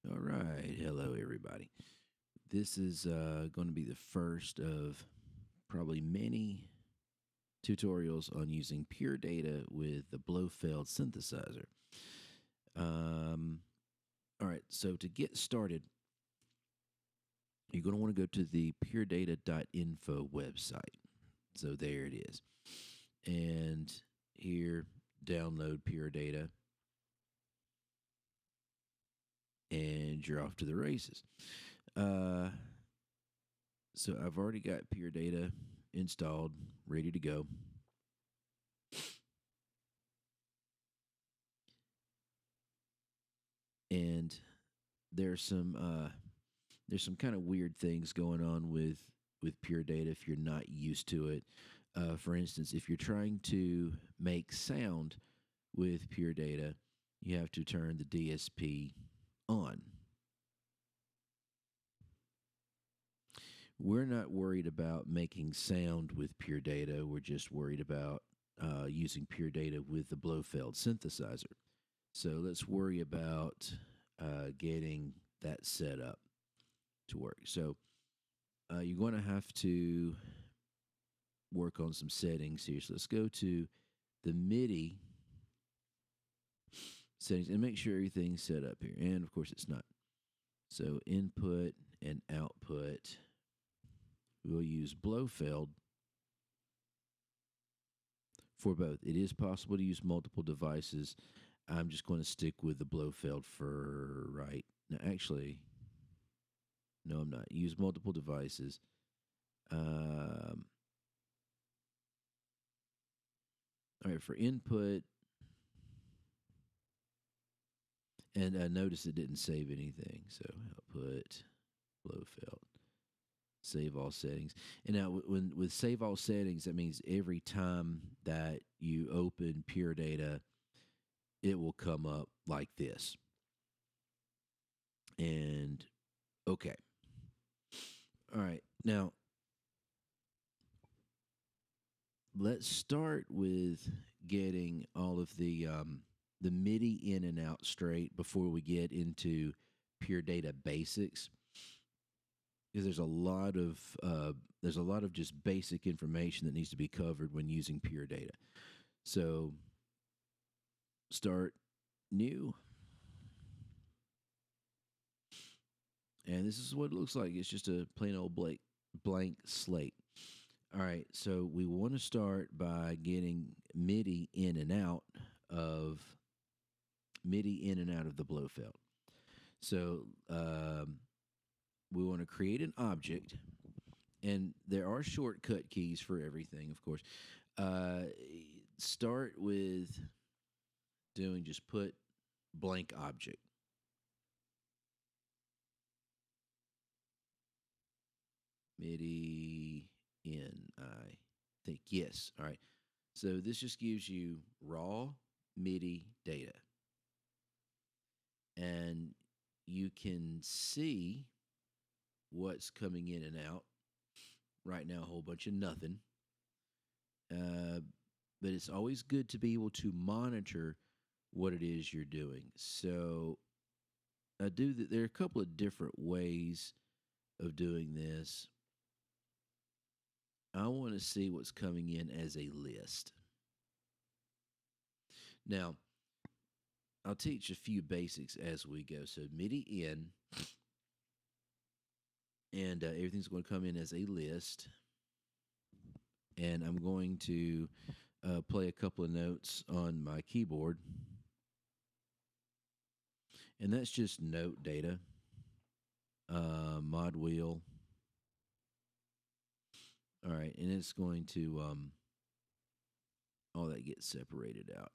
All right. Hello, everybody. This is going to be the first of probably many tutorials on using pure data with the Blofeld synthesizer. All right. So to get started, you're going to want to go to the puredata.info website. So there it is. And here, download Pure Data, and you're off to the races. So I've already got Pure Data installed, ready to go. And there's some kind of weird things going on with Pure Data if you're not used to it. For instance, if you're trying to make sound with Pure Data, you have to turn the DSP on. We're not worried about making sound with Pure Data. We're just worried about using Pure Data with the Blofeld synthesizer. So let's worry about getting that set up to work. So you're going to have to work on some settings here. So let's go to the MIDI settings and make sure everything's set up here. And of course, it's not. So input and output, we'll use Blofeld for both. It is possible to use multiple devices. I'm just going to stick with the Blofeld for right now. Actually, no, I'm not. Use multiple devices. All right, for input, and notice it didn't save anything. So output, Blofeld, save all settings. And now with save all settings, that means every time that you open Pure Data, it will come up like this. And okay. All right. Now, let's start with getting all of the MIDI in and out straight before we get into Pure Data basics, because there's a lot of just basic information that needs to be covered when using Pure Data. So start new, and this is what it looks like. It's just a plain old blank slate. All right, so we want to start by getting MIDI in and out of the Blofeld. So we want to create an object, and there are shortcut keys for everything, of course. Start with just put blank object. MIDI in, I think. Yes. All right. So this just gives you raw MIDI data. And you can see what's coming in and out. Right now, a whole bunch of nothing. But it's always good to be able to monitor what it is you're doing. So there are a couple of different ways of doing this. I want to see what's coming in as a list. Now, I'll teach a few basics as we go. So MIDI in, and everything's going to come in as a list. And I'm going to play a couple of notes on my keyboard. And that's just note data, mod wheel. All right, and it's going to all that gets separated out.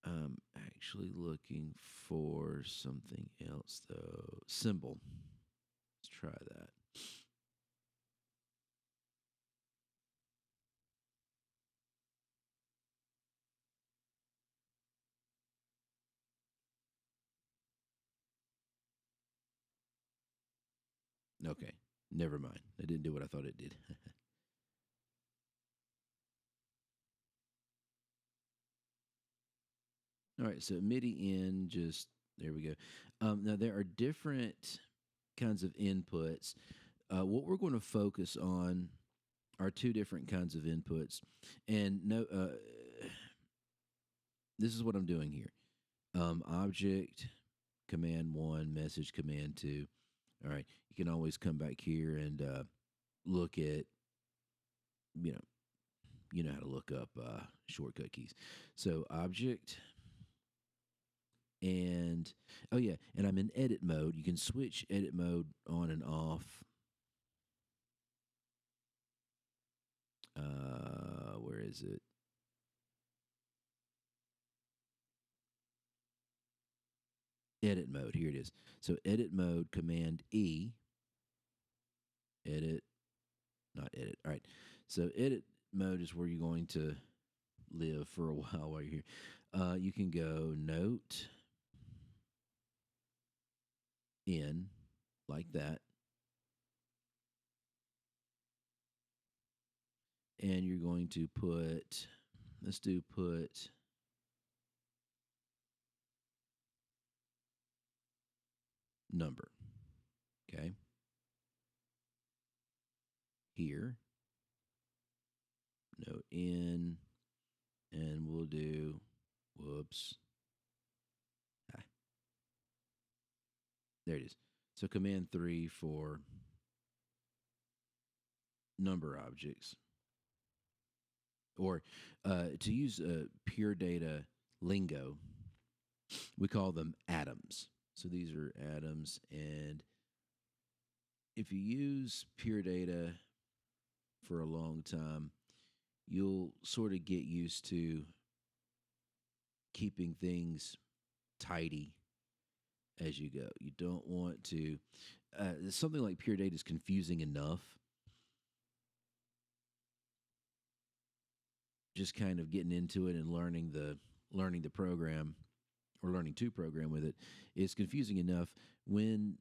I'm actually looking for something else though. Symbol. Let's try that. Okay, never mind. It didn't do what I thought it did. All right, so MIDI in, just There we go. Now there are different kinds of inputs. What we're going to focus on are two different kinds of inputs, and no, this is what I'm doing here. Object command one, message command two. All right, you can always come back here and look at you know how to look up shortcut keys. So object and oh yeah, and I'm in edit mode. You can switch edit mode on and off. Where is it? Edit mode. Here it is. So edit mode, command E, edit, not edit. All right. So edit mode is where you're going to live for a while you're here. You can go note in like that, and you're going to put. Let's do put number. Okay. Here, note in, and we'll do. Whoops. Ah, there it is. So command three for number objects, or to use pure data lingo, we call them atoms. So these are atoms, and if you use pure data for a long time, you'll sort of get used to keeping things tidy as you go. You don't want to. Something like pure data is confusing enough. Just kind of getting into it and learning the program or learning to program with it is confusing enough when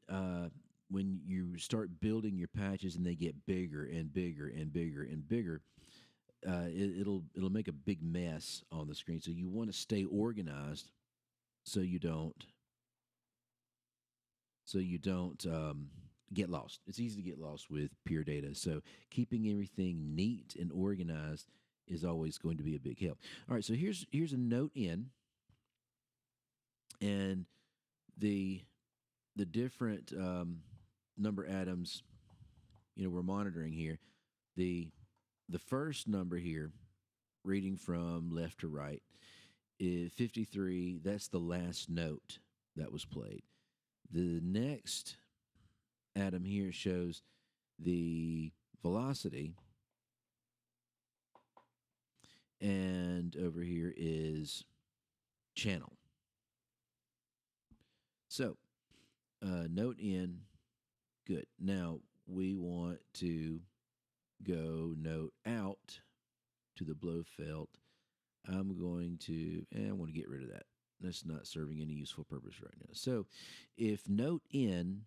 you start building your patches and they get bigger and bigger and bigger and bigger. It'll make a big mess on the screen. So you want to stay organized so you don't get lost. It's easy to get lost with pure data. So keeping everything neat and organized is always going to be a big help. All right, so here's a note in, and the different number atoms we're monitoring here. The first number here, reading from left to right, is 53. That's the last note that was played. The next atom here shows the velocity, and over here is channel. So, note in, good. Now we want to go note out to the Blofeld. I'm going to, I want to get rid of that. That's not serving any useful purpose right now. So, if note in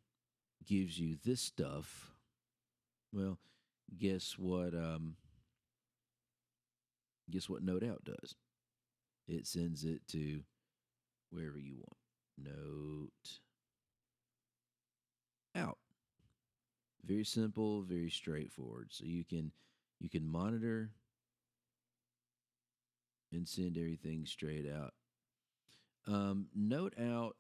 gives you this stuff, well, guess what? Guess what note out does? It sends it to wherever you want. Note out. Very simple, very straightforward. So you can monitor and send everything straight out. Note out,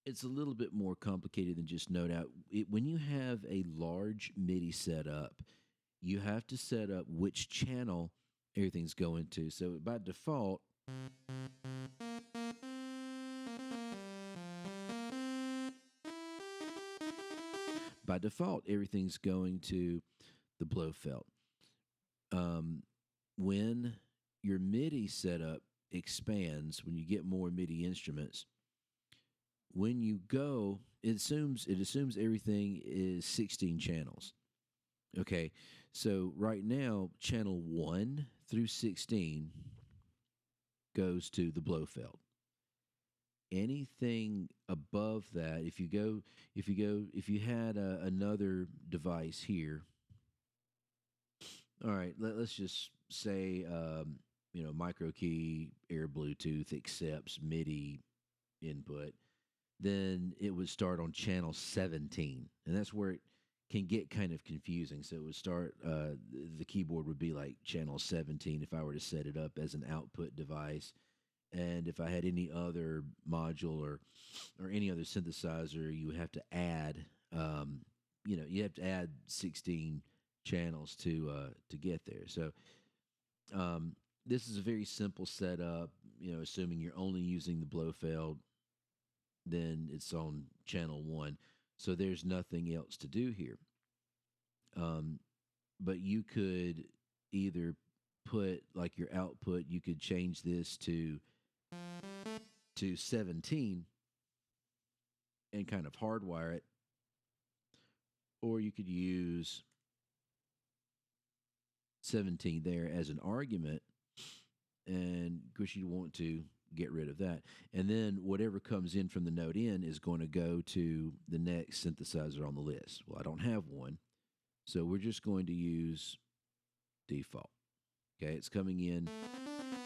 it's a little bit more complicated than just note out. When you have a large MIDI set up, you have to set up which channel everything's going to. So by default, everything's going to the Blofeld. When your MIDI setup expands, when you get more MIDI instruments, when you go, it assumes everything is 16 channels. Okay, so right now, channel 1 through 16 goes to the Blofeld. Anything above that, if you had another device here, all right, let's just say, micro key, Air Bluetooth accepts MIDI input, then it would start on channel 17. And that's where it can get kind of confusing. So it would start, the keyboard would be like channel 17 if I were to set it up as an output device. And if I had any other module or any other synthesizer, you have to add, you have to add 16 channels to get there. So this is a very simple setup. Assuming you're only using the Blofeld, then it's on channel one. So there's nothing else to do here. Um, but you could either put like your output, you could change this to 17 and kind of hardwire it, or you could use 17 there as an argument, and of course you want to get rid of that, and then whatever comes in from the node in is going to go to the next synthesizer on the list. Well, I don't have one, so we're just going to use default. Okay, it's coming in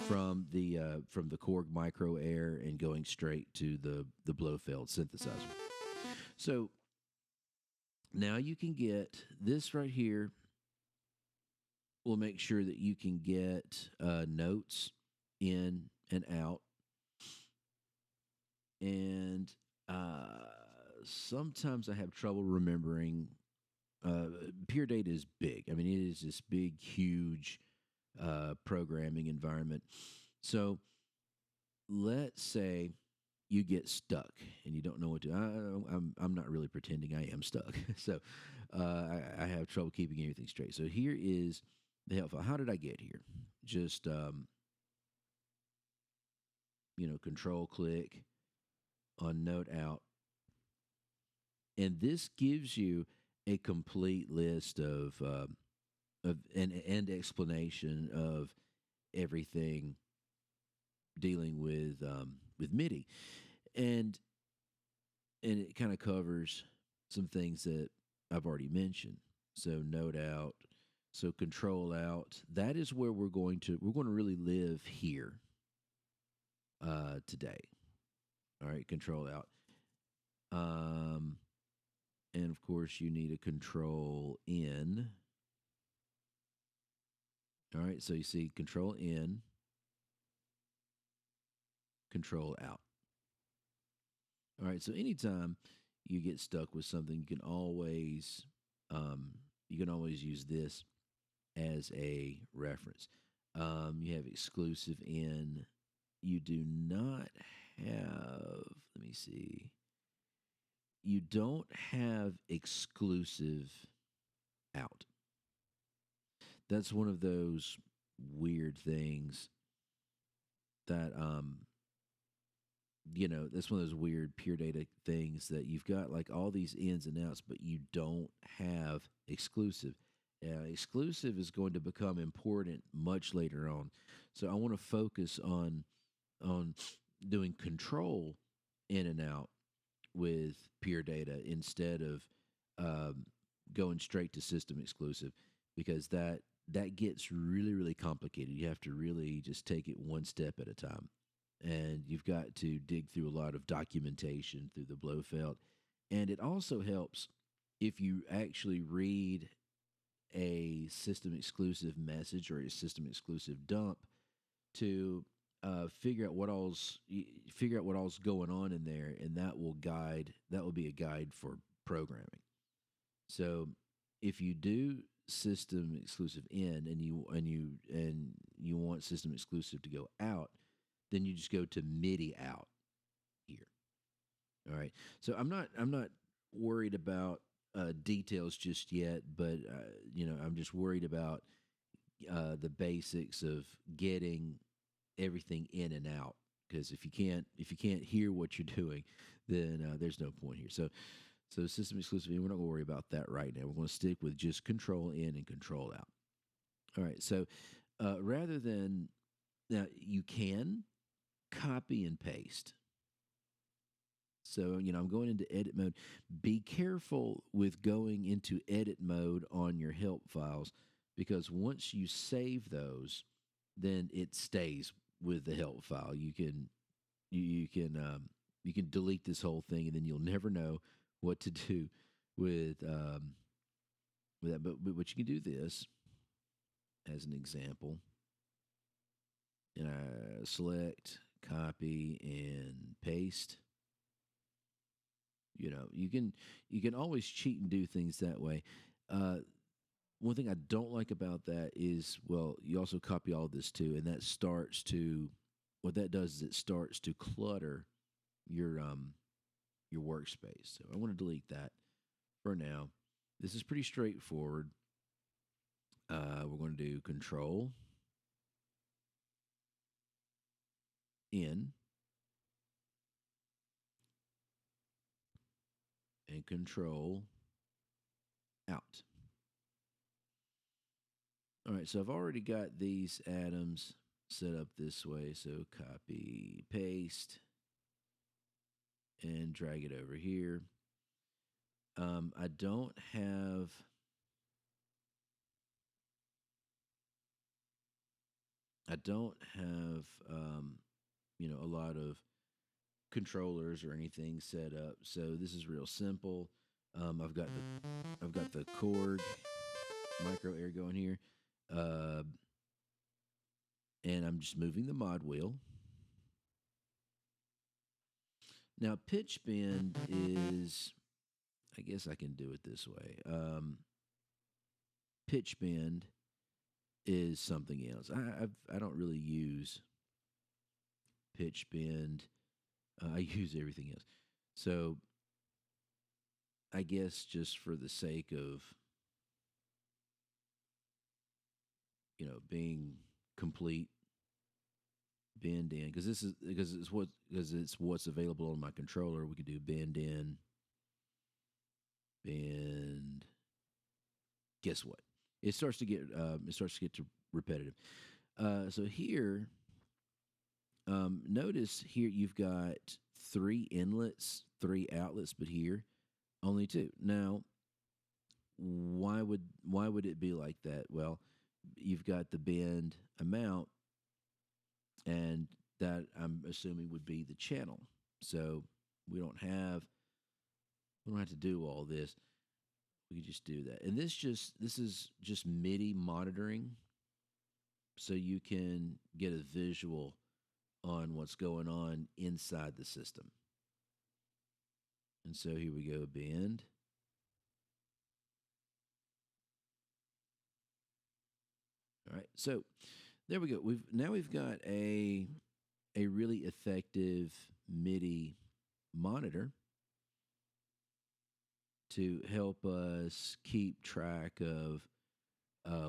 from the Korg Micro Air and going straight to the Blofeld synthesizer. So now you can get this right here. We'll make sure that you can get notes in and out. And sometimes I have trouble remembering. Pure Data is big. I mean, it is this big, huge programming environment. So let's say you get stuck and you don't know what to. I'm not really pretending I am stuck. So I have trouble keeping everything straight. So here is the help file. How did I get here? Just control click on note out, and this gives you a complete list of and explanation of everything dealing with MIDI, and it kind of covers some things that I've already mentioned. So note out, so control out. That is where we're going to really live here today. All right, control out. And of course, you need a control in. All right, so you see control in, control out. All right, so anytime you get stuck with something, you can always use this as a reference. You have exclusive in. You do not have. Let me see. You don't have exclusive out. That's one of those weird things that that's one of those weird pure data things that you've got like all these ins and outs, but you don't have exclusive. Exclusive is going to become important much later on. So I want to focus on doing control in and out with pure data instead of going straight to system exclusive, because that gets really, really complicated. You have to really just take it one step at a time. And you've got to dig through a lot of documentation through the Blofeld. And it also helps if you actually read a system exclusive message or a system exclusive dump to figure out what all's going on in there, and that will be a guide for programming. So if you do system exclusive in and you want system exclusive to go out, then you just go to MIDI out here. All right. So I'm not worried about details just yet, but I'm just worried about the basics of getting everything in and out. Because if you can't hear what you're doing, then there's no point here. So system exclusive, we're not going to worry about that right now. We're going to stick with just control in and control out. All right. So rather than now, you can copy and paste. So, I'm going into edit mode. Be careful with going into edit mode on your help files, because once you save those, then it stays with the help file. You can You can delete this whole thing, and then you'll never know what to do with with that. But you can do this as an example, and I select, copy, and paste. You can always cheat and do things that way. Uh, One thing I don't like about that is, well, you also copy all this too, and that starts to what that does is it starts to clutter your your workspace. So I want to delete that for now. This is pretty straightforward. We're going to do Control in and Control out. All right, so I've already got these atoms set up this way. So copy, paste, and drag it over here. I don't have a lot of controllers or anything set up. So this is real simple. I've got the chord micro air going here, uh, and I'm just moving the mod wheel. Now pitch bend is, I guess I can do it this way. Pitch bend is something else. I don't really use pitch bend. I use everything else. So I guess just for the sake of being complete, bend in, because this is because it's what's available on my controller. We could do bend in, bend. Guess what? It starts to get to repetitive. So here, notice here you've got three inlets, three outlets, but here only two. Now, why would it be like that? Well, you've got the bend amount, and that I'm assuming would be the channel. So we don't have to do all this. We can just do that. And this is just MIDI monitoring, so you can get a visual on what's going on inside the system. And so here we go, bend. All right. So there we go. We've got a really effective MIDI monitor to help us keep track of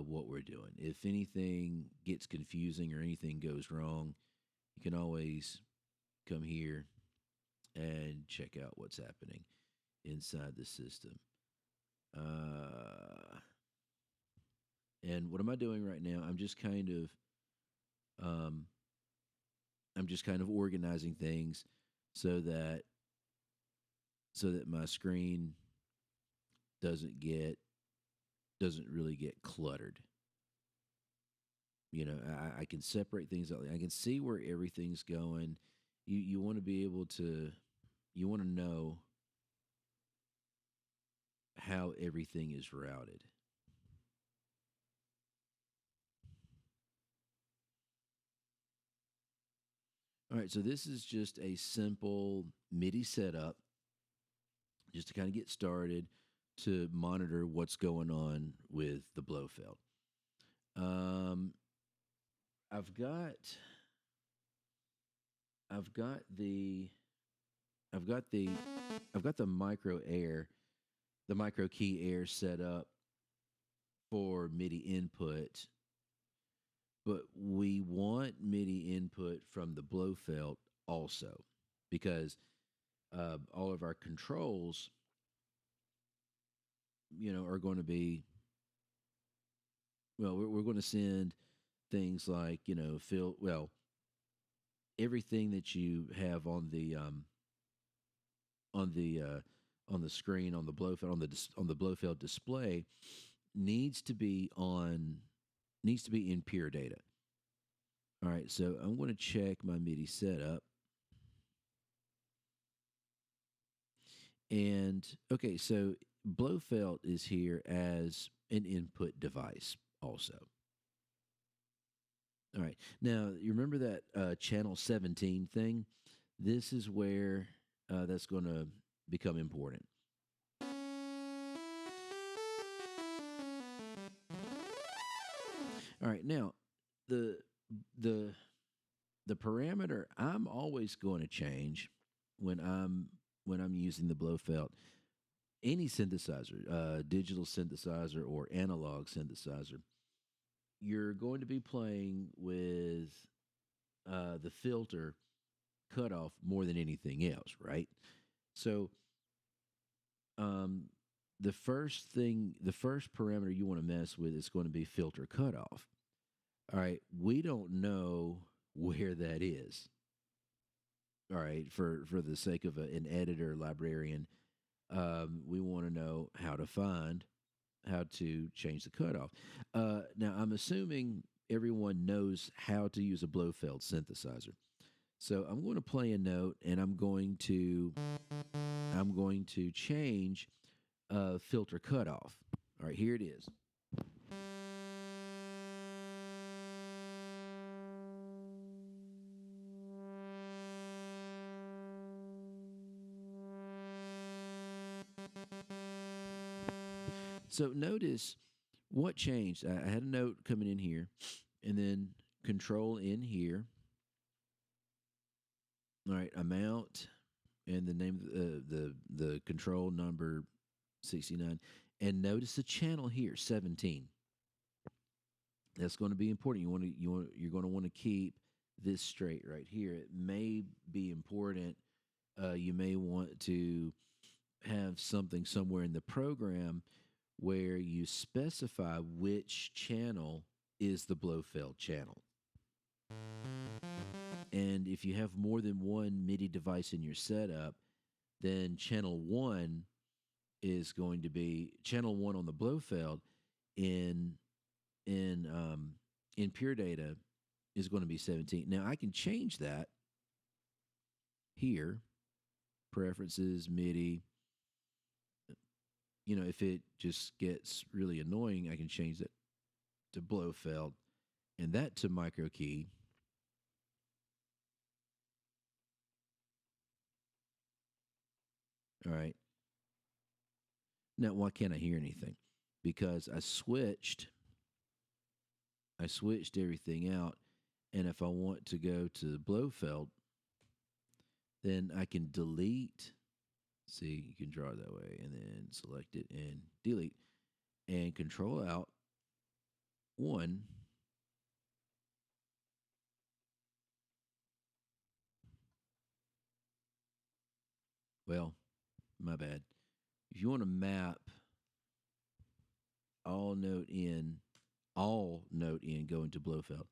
what we're doing. If anything gets confusing or anything goes wrong, you can always come here and check out what's happening inside the system. And what am I doing right now? Um, I'm just kind of organizing things so that my screen doesn't really get cluttered. I can separate things out. I can see where everything's going. You want to be able to you want to know how everything is routed. All right, so this is just a simple MIDI setup just to kind of get started to monitor what's going on with the Blofeld. Um, I've got I've got the I've got the I've got the micro key air set up for MIDI input, but we want MIDI input from the Blofeld also, because all of our controls, are going to be, well, we're going to send things like, everything that you have on the on the screen on the Blofeld on the Blofeld display needs to be in pure data. All right, so I'm going to check my MIDI setup. And okay, so Blofeld is here as an input device also. All right. Now, you remember that channel 17 thing? This is where that's going to become important. All right. Now, the the the parameter I'm always going to change when I'm using the Blofeld, any synthesizer, digital synthesizer or analog synthesizer, you're going to be playing with the filter cutoff more than anything else, right? So, um, the first parameter you want to mess with is going to be filter cutoff. All right, we don't know where that is. All right, for the sake of an editor librarian, we want to know how to change the cutoff. Now, I'm assuming everyone knows how to use a Blofeld synthesizer. So I'm going to play a note, and I'm going to change filter cutoff. All right, here it is. So notice what changed. I had a note coming in here, and then control in here. All right, amount and the name of the control number 69, and notice the channel here 17. That's going to be important. You're going to want to keep this straight right here. It may be important. You may want to have something somewhere in the program where you specify which channel is the Blofeld channel. And if you have more than one MIDI device in your setup, then channel one is going to be channel one on the Blofeld in in um, in Pure Data is going to be 17. Now I can change that here, preferences, MIDI. If it just gets really annoying, I can change that to Blofeld and that to micro key. All right. Now, why can't I hear anything? Because I switched everything out, and if I want to go to Blofeld, then I can delete. See, you can draw it that way, and then select it and delete, and Control Alt 1. Well, my bad. If you want to map all note in, going to Blofeld,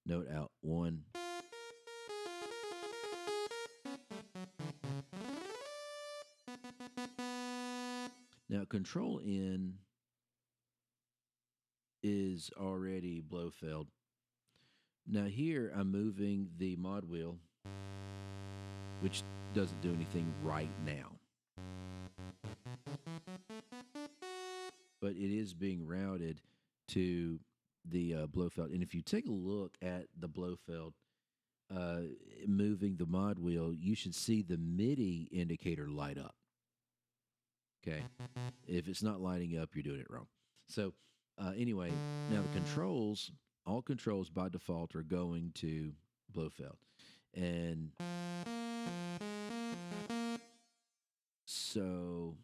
note out 1. Now, Control in is already Blofeld. Now here I'm moving the mod wheel, which doesn't do anything right now. But it is being routed to the Blofeld. And if you take a look at the Blofeld uh, moving the mod wheel, you should see the MIDI indicator light up. Okay. If it's not lighting up, you're doing it wrong. So, anyway, now the controls, all controls by default are going to Blofeld. And so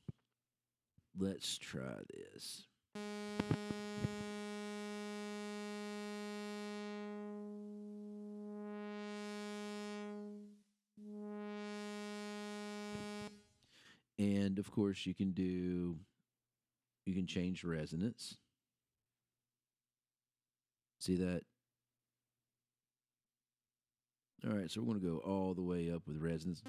let's try this. And of course, you can change resonance. See that? All right, so we're going to go all the way up with resonance.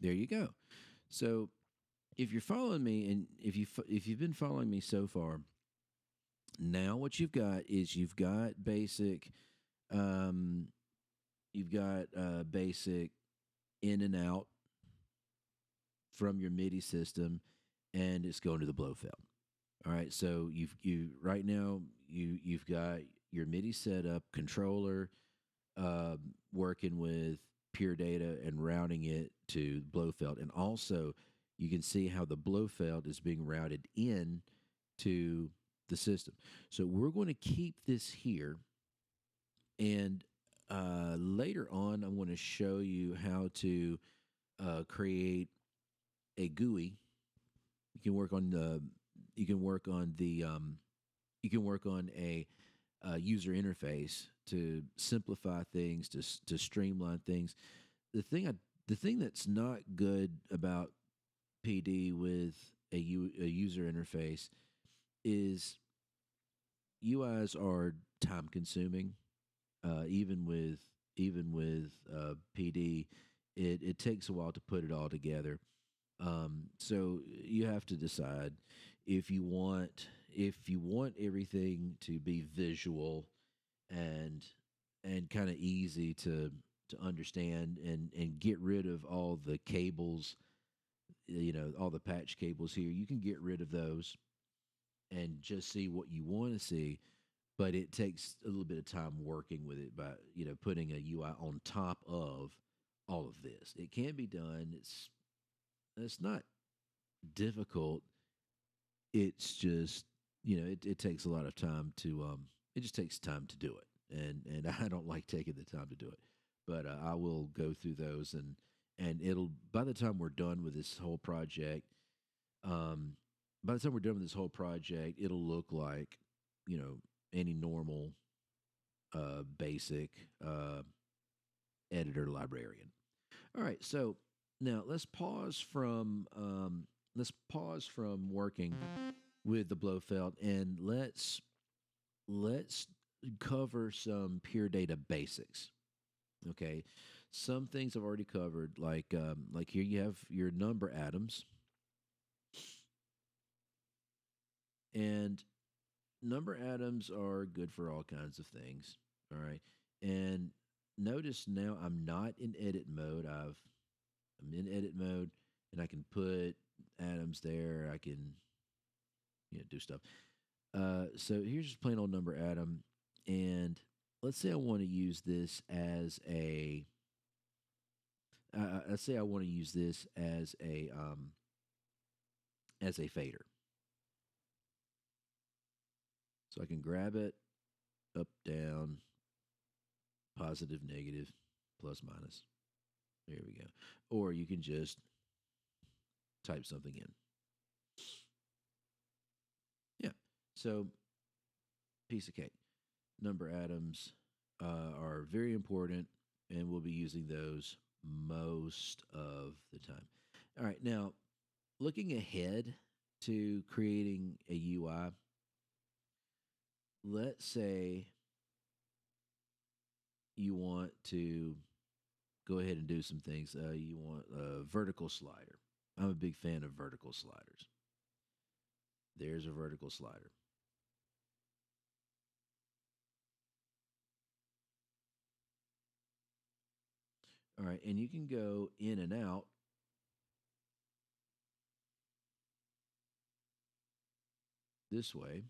There you go. So if you're following me, and if you've been following me so far, now what you've got is um, you've got basic in and out from your MIDI system, and it's going to the Blofeld. All right, so you right now you've got your MIDI setup controller working with pure data and routing it to Blofeld, and also you can see how the Blofeld is being routed in to the system. So we're going to keep this here, and later on, I'm going to show you how to create a GUI. You can work on the you can work on the you can work on a user interface to simplify things, to streamline things. The thing that's not good about PD with a user interface is UIs are time consuming. Even with PD, it takes a while to put it all together. So you have to decide if you want everything to be visual and kind of easy to understand, and get rid of all the cables, all the patch cables here. You can get rid of those and just see what you want to see, but it takes a little bit of time working with it by putting a UI on top of all of this. It can be done. It's not difficult. It's just it takes a lot of time to it just takes time to do it, and I don't like taking the time to do it, but I will go through those, and it'll by the time we're done with this whole project, um, it'll look like any normal basic editor librarian. All right, so now let's pause from working with the Blofeld, and let's cover some pure data basics. Okay, some things I've already covered, like here you have your number atoms, and number atoms are good for all kinds of things. All right, and notice now I'm not in edit mode. I'm in edit mode, and I can put atoms there. I can do stuff. So here's just plain old number atom, and let's say I want to use this as a. Let's say I want to use this as a fader. So I can grab it up, down, positive, negative, plus, minus. There we go. Or you can just type something in. Yeah. So piece of cake. Number atoms are very important, and we'll be using those most of the time. All right, now looking ahead to creating a UI, let's say you want to go ahead and do some things. You want a vertical slider. I'm a big fan of vertical sliders. There's a vertical slider. All right, and you can go in and out this way.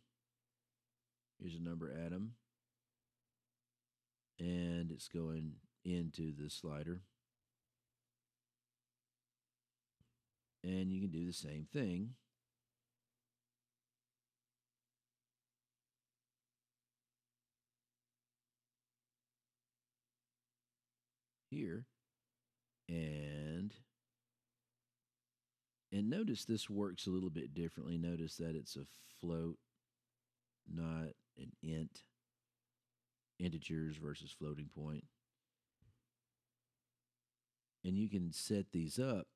Here's a number atom, and it's going into the slider. And you can do the same thing. Here, and notice this works a little bit differently. Notice that it's a float, not an int. Integers versus floating point. And you can set these up.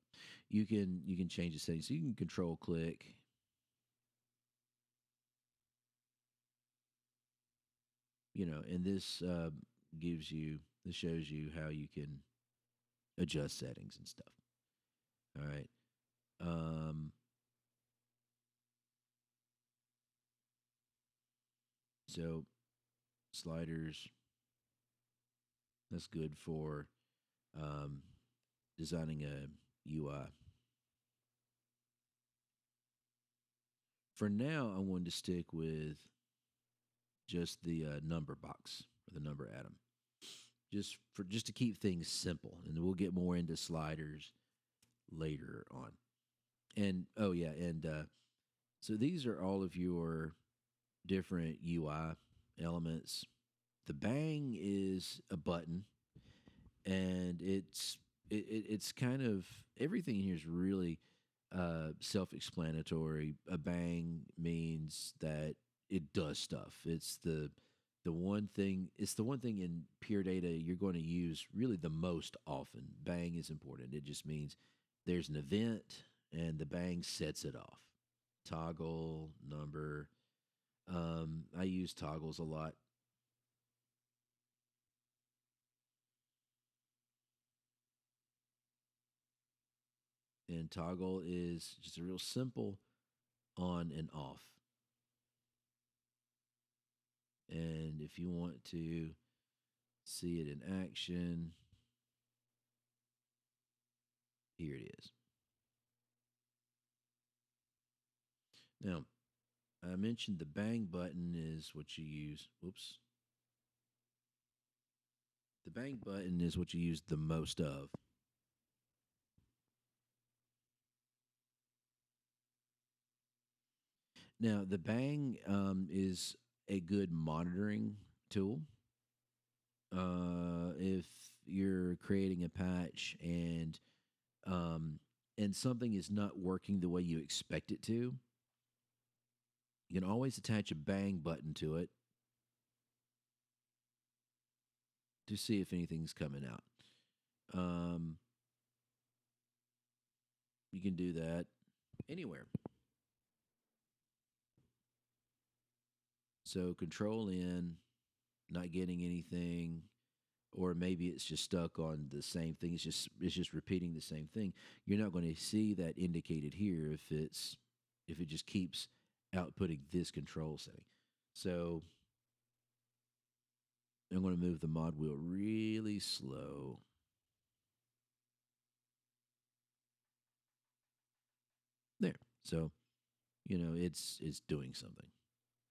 You can change the settings. So you can control click. And this shows you how you can adjust settings and stuff. All right. Um, so sliders, that's good for um, designing a UI. For now, I wanted to stick with just the number box or the number atom, just to keep things simple, and we'll get more into sliders later on. And oh yeah, and so these are all of your different UI elements. The bang is a button, and it's kind of everything here is really self-explanatory. A bang means that it does stuff. The one thing. It's the one thing in pure data you're going to use really the most often. Bang is important. It just means there's an event, and the bang sets it off. Toggle number. I use toggles a lot. And toggle is just a real simple on and off. And if you want to see it in action, here it is. Now, I mentioned the bang button is what you use. Whoops. The bang button is what you use the most of. Now, the bang is a good monitoring tool. If you're creating a patch um, and something is not working the way you expect it to, you can always attach a bang button to it to see if anything's coming out. Um, you can do that anywhere. So control in, not getting anything, or maybe it's just stuck on the same thing. It's just repeating the same thing. You're not going to see that indicated here if it just keeps outputting this control setting. So I'm going to move the mod wheel really slow. There. So, it's doing something.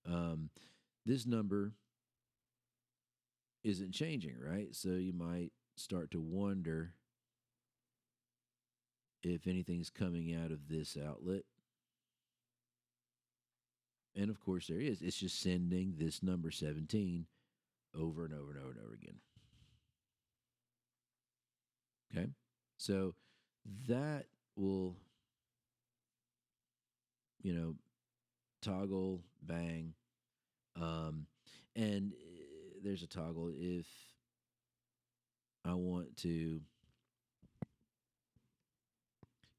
Um, this number isn't changing, right? So you might start to wonder if anything's coming out of this outlet. And of course, there is. It's just sending this number 17 over and over and over and over again. Okay. So that will, you know, toggle, bang. Um, and there's a toggle if I want to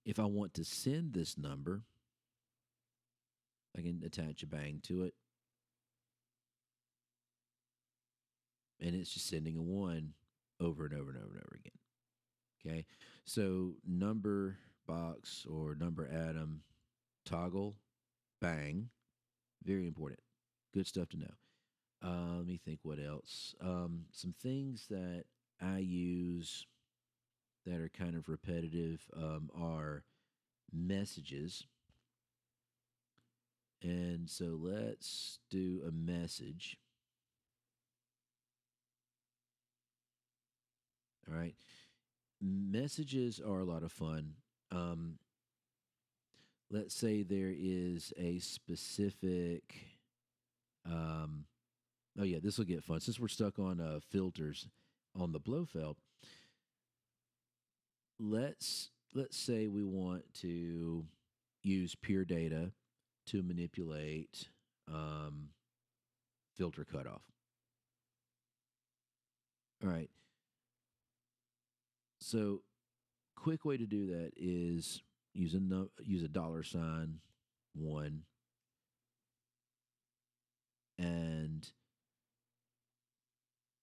if I want to send this number, I can attach a bang to it, and it's just sending a one over and over and over and over again. Okay, so number box or number atom, toggle, bang, very important. Good stuff to know. Let me think what else. Some things that I use that are kind of repetitive are messages. And so let's do a message. All right. Messages are a lot of fun. Um, let's say there is a specific. Um, oh yeah, this will get fun. Since we're stuck on filters on the Blofeld, let's say we want to use pure data to manipulate um, filter cutoff. All right. So quick way to do that is use a dollar sign one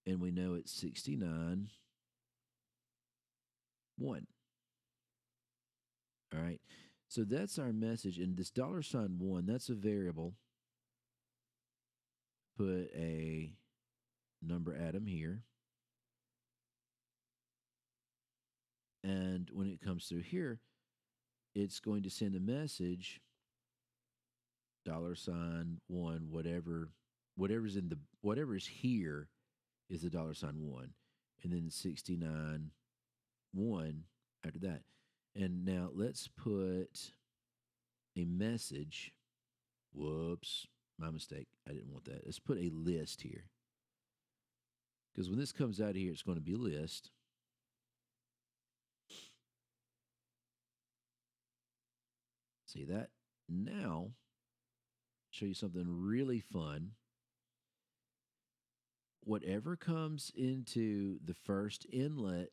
and we know it's 69 1. All right. So that's our message. And this $1, that's a variable. Put a number atom here. And when it comes through here, it's going to send a message $1, whatever's here is the $1, and then 69 1 after that. And now let's put a message. Whoops, my mistake. I didn't want that. Let's put a list here. Because when this comes out of here, it's going to be a list. See that? Now, show you something really fun. Whatever comes into the first inlet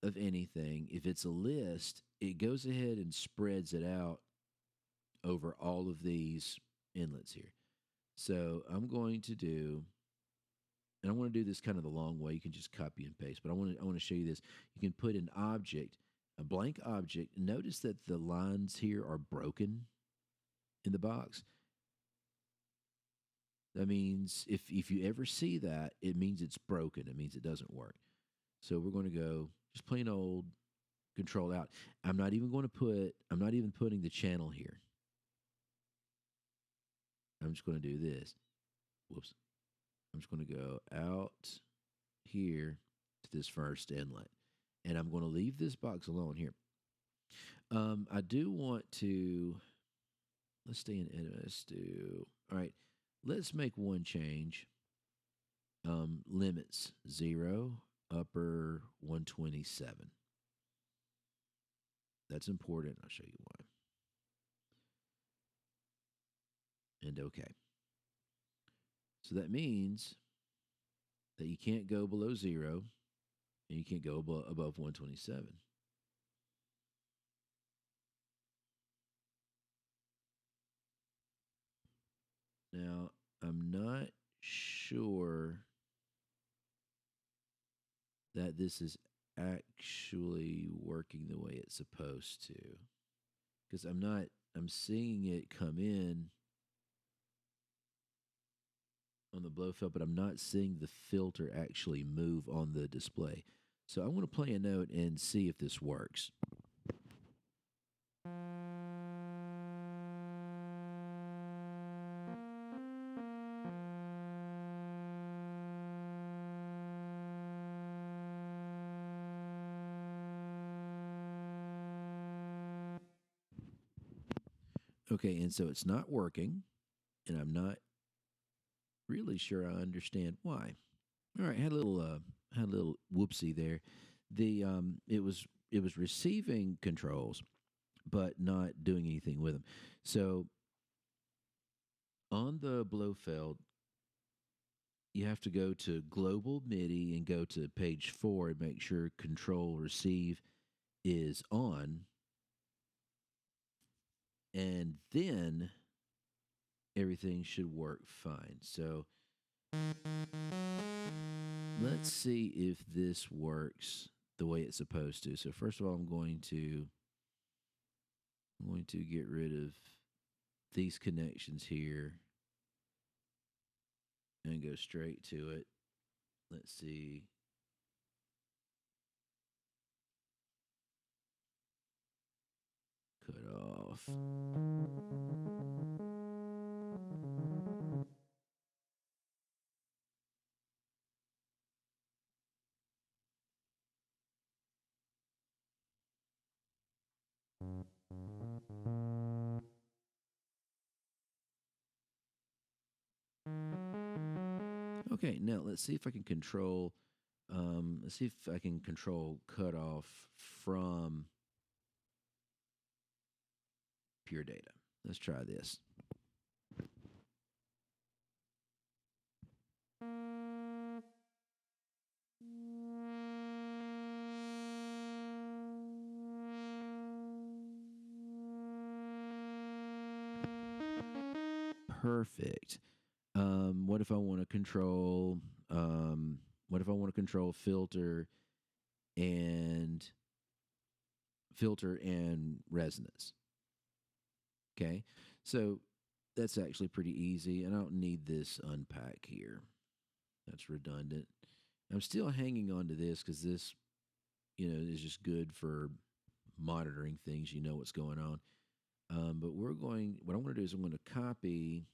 of anything, if it's a list, it goes ahead and spreads it out over all of these inlets here. So I'm going to do, and I want to do this kind of the long way. You can just copy and paste, but I want to show you this. You can put an object, a blank object. Notice that the lines here are broken in the box. That means if you ever see that, it means it's broken. It means it doesn't work. So we're going to go just plain old control out. I'm not even putting the channel here. I'm just going to do this. Whoops. I'm just going to go out here to this first inlet. And I'm going to leave this box alone here. I do want to, let's stay in edit. Let's do, all right, let's make one change. Limits 0, upper 127. That's important. I'll show you why. And okay. So that means that you can't go below 0 and you can't go above 127. Now, I'm not sure that this is actually working the way it's supposed to. Because I'm seeing it come in on the Blofeld, but I'm not seeing the filter actually move on the display. So I want to play a note and see if this works. Okay, and so it's not working, and I'm not really sure I understand why. All right, had a little whoopsie there. The it was receiving controls, but not doing anything with them. So on the Blofeld, you have to go to Global MIDI and go to page 4 and make sure Control Receive is on, and then everything should work fine. So let's see if this works the way it's supposed to. So first of all, I'm going to get rid of these connections here and go straight to it. Let's see. Cut off. Okay, now let's see if I can control. Let's see if I can control cutoff from pure data. Let's try this. Perfect. What if I want to control? What if I want to control filter and filter and resonance. Okay, so that's actually pretty easy, and I don't need this unpack here. That's redundant. I'm still hanging on to this because this, is just good for monitoring things. You know what's going on. But what I'm going to do is I'm going to copy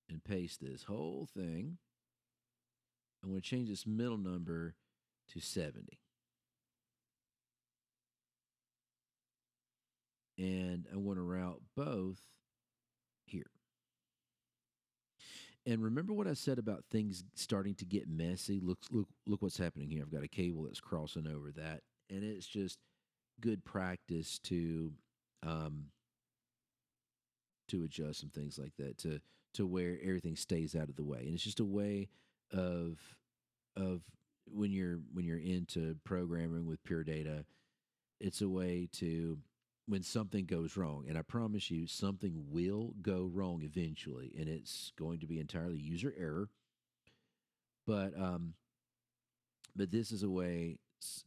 and paste this whole thing. I'm going to change this middle number to 70. And I want to route both here. And remember what I said about things starting to get messy? Look what's happening here. I've got a cable that's crossing over that, and it's just good practice um, to adjust some things like that to where everything stays out of the way. And it's just a way of of when you're into programming with pure data, it's a way to when something goes wrong, and I promise you something will go wrong eventually, and it's going to be entirely user error. But this is a way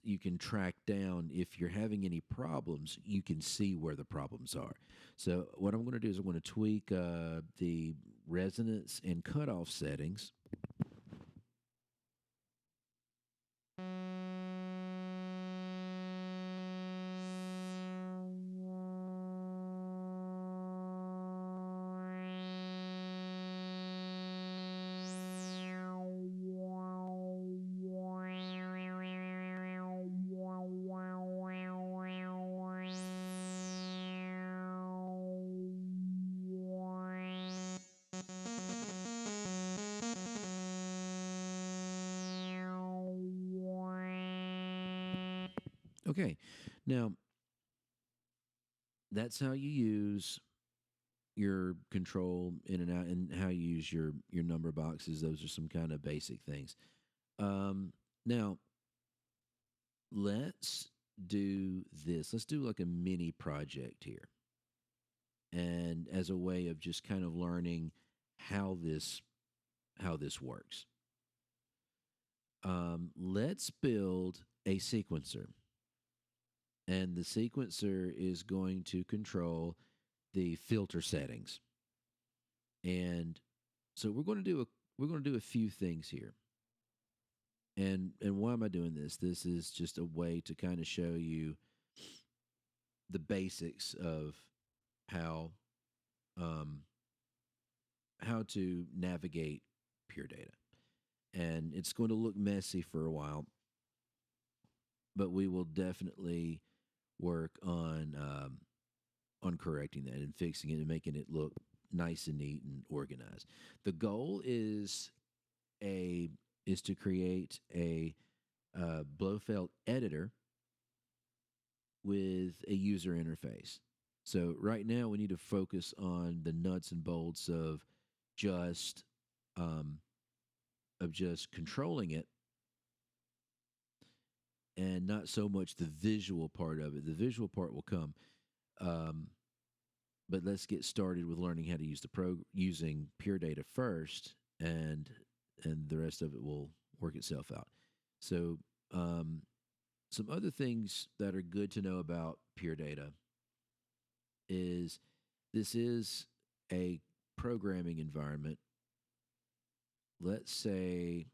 you can track down if you're having any problems, you can see where the problems are. So what I'm going to do is I'm going to tweak the resonance and cutoff settings. Okay, now that's how you use your control in and out, and how you use your number boxes. Those are some kind of basic things. Now let's do this. Let's do like a mini project here, and as a way of just kind of learning how this works. Let's build a sequencer, and the sequencer is going to control the filter settings. And so we're going to do a few things here. And why am I doing this? This is just a way to kind of show you the basics of how um, how to navigate pure data. And it's going to look messy for a while, but we will definitely work on correcting that and fixing it and making it look nice and neat and organized. The goal a is to create a Blofeld editor with a user interface. So right now we need to focus on the nuts and bolts just um, of just controlling it, and not so much the visual part of it. The visual part will come, um, but let's get started with learning how to use using pure data first, and the rest of it will work itself out. So um, some other things that are good to know about pure data is this is a programming environment. Let's say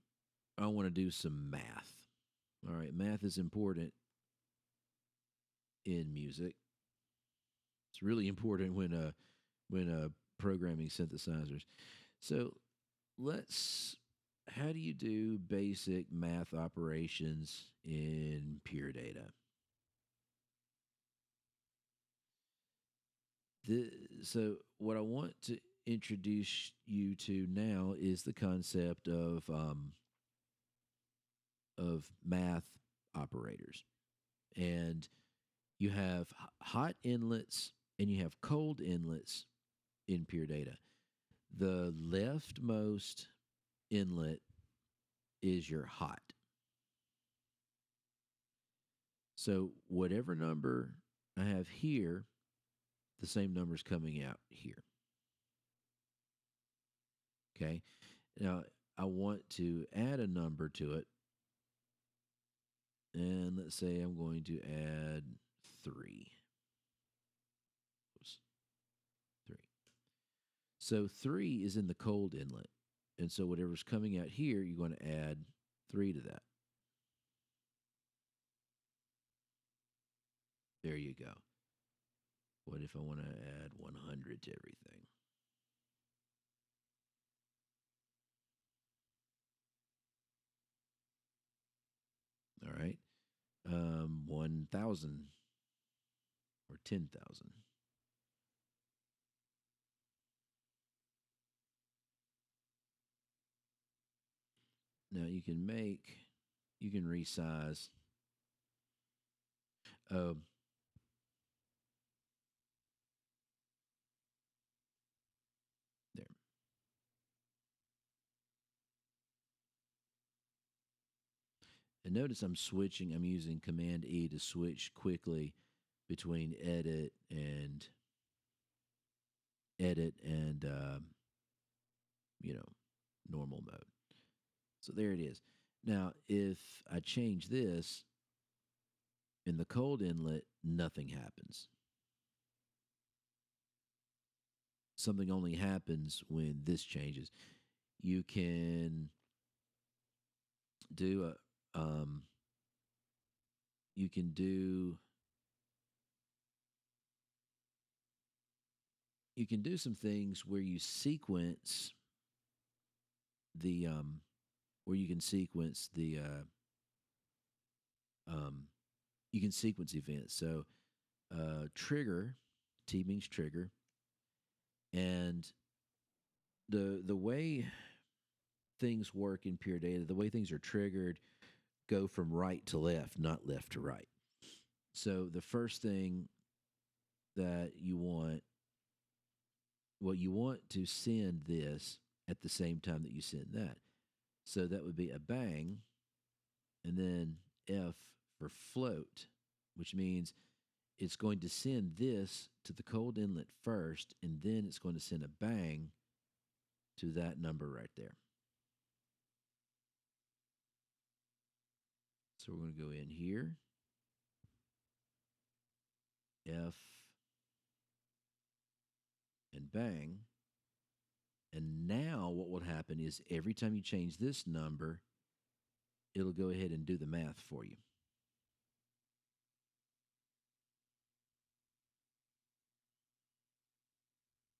I want to do some math. All right, math is important in music. It's really important when programming synthesizers. So let's how do you do basic math operations in pure data? The, so what I want to introduce you to now is the concept of math operators. And you have hot inlets and you have cold inlets in pure data. The leftmost inlet is your hot. So whatever number I have here, the same number is coming out here. Okay. Now I want to add a number to it. And let's say I'm going to add 3. Oops, 3. So 3 is in the cold inlet. And so whatever's coming out here, you're going to add 3 to that. There you go. What if I want to add 100 to everything? All right. 1,000 or 10,000. Now you can resize. Oh, there. And notice I'm switching, I'm using Command E to switch quickly between edit and you know, normal mode. So there it is. Now, if I change this in the cold inlet, nothing happens. Something only happens when this changes. You can do a you can do you can do some things where you sequence the where you can sequence the um you can sequence events. So trigger, T means trigger, and the way things work in pure data, the way things are triggered go from right to left, not left to right. So the first thing that you want, well, you want to send this at the same time that you send that. So that would be a bang, and then F for float, which means it's going to send this to the cold inlet first, and then it's going to send a bang to that number right there. So we're going to go in here, F, and bang. And now what will happen is every time you change this number, it'll go ahead and do the math for you.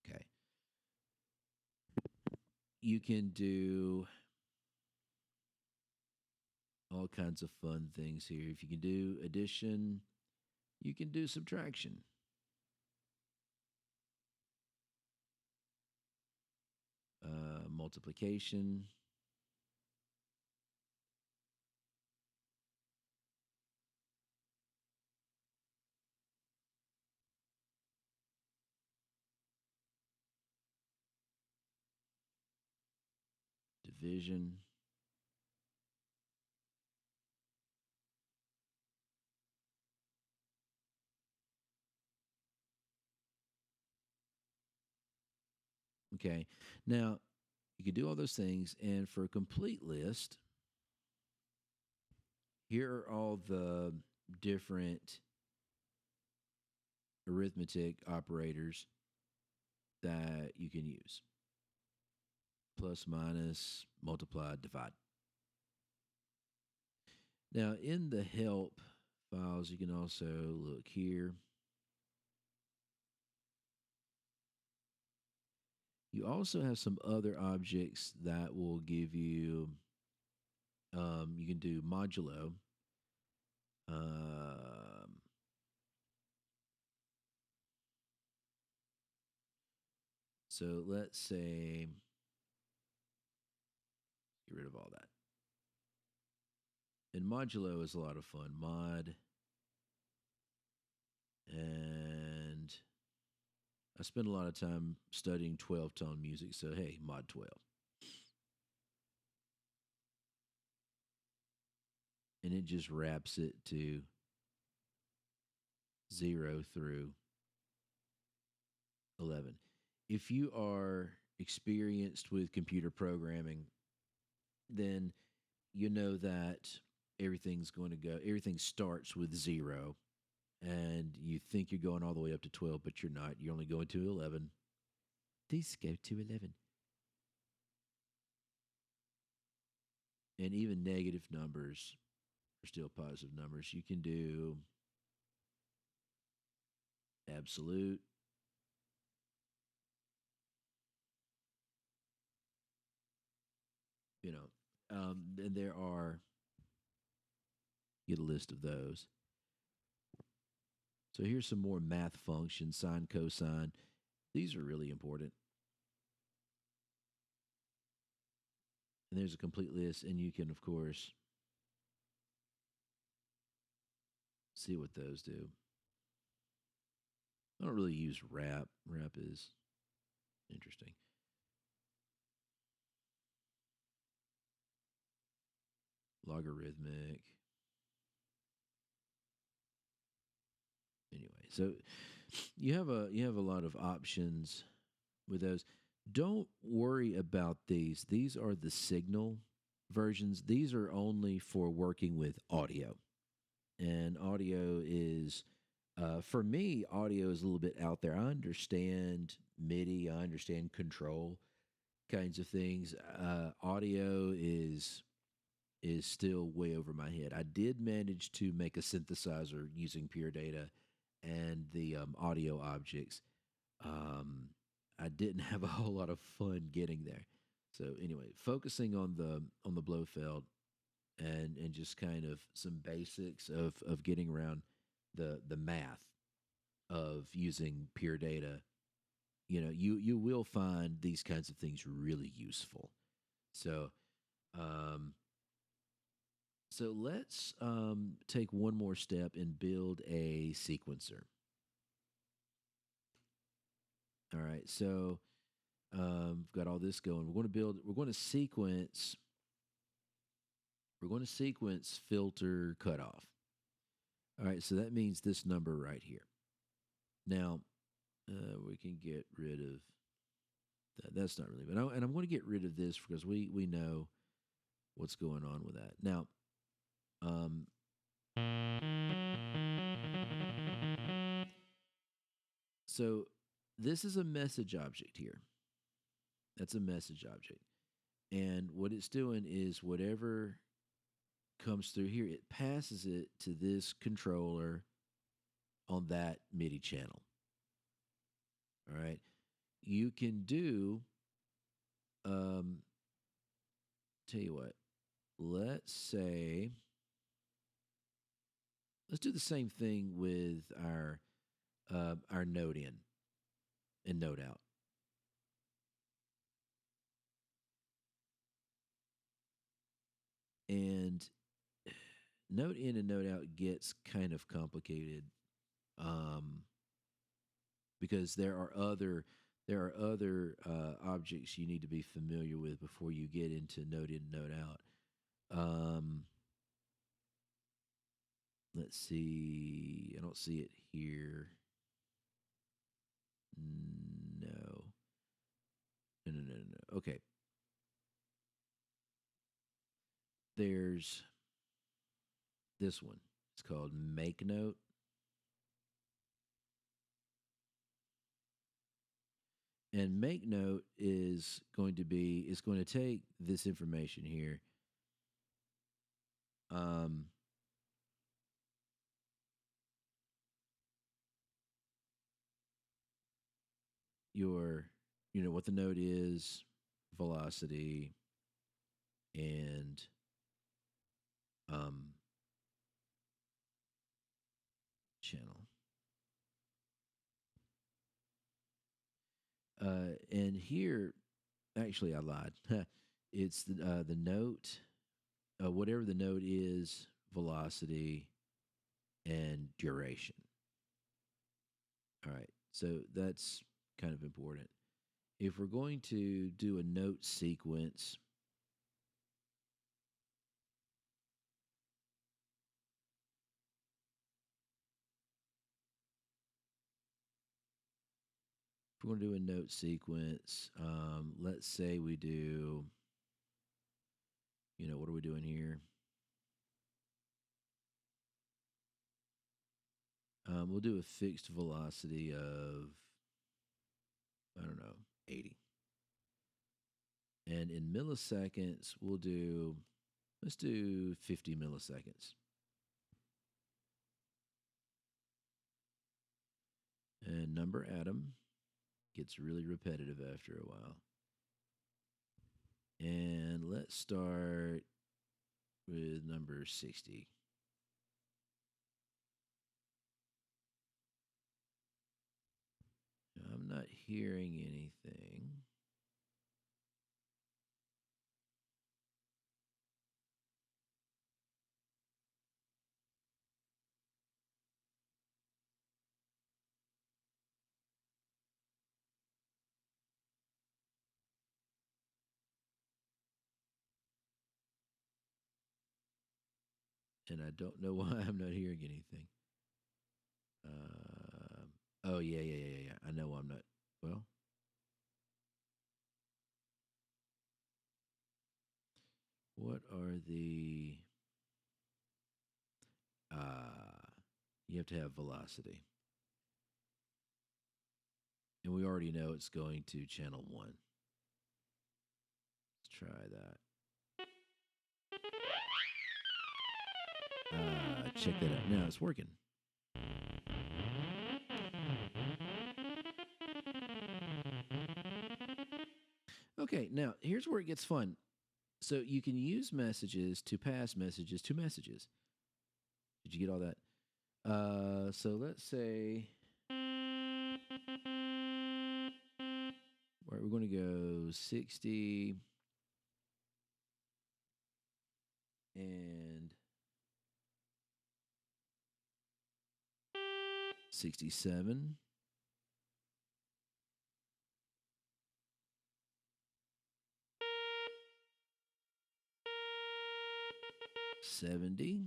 Okay. You can do all kinds of fun things here. If you can do addition, you can do subtraction. Multiplication. Division. Okay. Now, you can do all those things. And for a complete list, here are all the different arithmetic operators that you can use: plus, minus, multiply, divide. Now, in the help files, you can also look here. You also have some other objects that will give you, you can do modulo. Um, so let's say, get rid of all that. And modulo is a lot of fun. Mod, and I spend a lot of time studying 12-tone music, so hey, mod 12. And it just wraps it to 0 through 11. If you are experienced with computer programming, then you know that everything starts with 0 and you think you're going all the way up to 12, but you're not. You're only going to 11. These go to 11. And even negative numbers are still positive numbers. You can do absolute, you know, and there are, get a list of those. So here's some more math functions, sine, cosine. These are really important. And there's a complete list, and you can, of course, see what those do. I don't really use wrap. Wrap is interesting. Logarithmic. Anyway, so you have a lot of options with those. Don't worry about these. These are the signal versions. These are only for working with audio. And audio is for me, audio is a little bit out there. I understand MIDI, I understand control kinds of things. Audio is still way over my head. I did manage to make a synthesizer using pure data and the audio objects. Um, I didn't have a whole lot of fun getting there. So anyway, focusing on the Blofeld and just kind of some basics of getting around the math of using pure data. You will find these kinds of things really useful. So um, let's take one more step and build a sequencer. All right, so we've got all this going. We're going to sequence. We're going to sequence filter cutoff. All right, so that means this number right here. Now, we can get rid of that. That's not really, and I'm going to get rid of this because we know what's going on with that. Now, um, so this is a message object here. That's a message object. And what it's doing is whatever comes through here, it passes it to this controller on that MIDI channel. All right. You can do, um, tell you what, let's say, let's do the same thing with our note in and note out. And note in and note out gets kind of complicated um, because there are other objects you need to be familiar with before you get into note in, note out. Let's see. I don't see it here. No. No, no, no, no, no. Okay. There's this one. It's called Make Note. And Make Note is going to take this information here. Um, your, what the note is, velocity, and um, channel. And here, actually, I lied. It's the note, whatever the note is, velocity, and duration. All right, so that's kind of important. If we're going to do a note sequence, if we're going to do a note sequence, let's say we do, what are we doing here? We'll do a fixed velocity of, I don't know, 80. And in milliseconds, let's do 50 milliseconds. And number atom gets really repetitive after a while. And let's start with number 60. I'm not hearing anything. And I don't know why I'm not hearing anything. Oh, yeah. I know I'm not. Well, what are the. You have to have velocity. And we already know it's going to channel 1. Let's try that. Check that out. Now it's working. Okay, now here's where it gets fun. So you can use messages to pass messages to messages. Did you get all that? So let's say we're going to go 60 and 67. 70.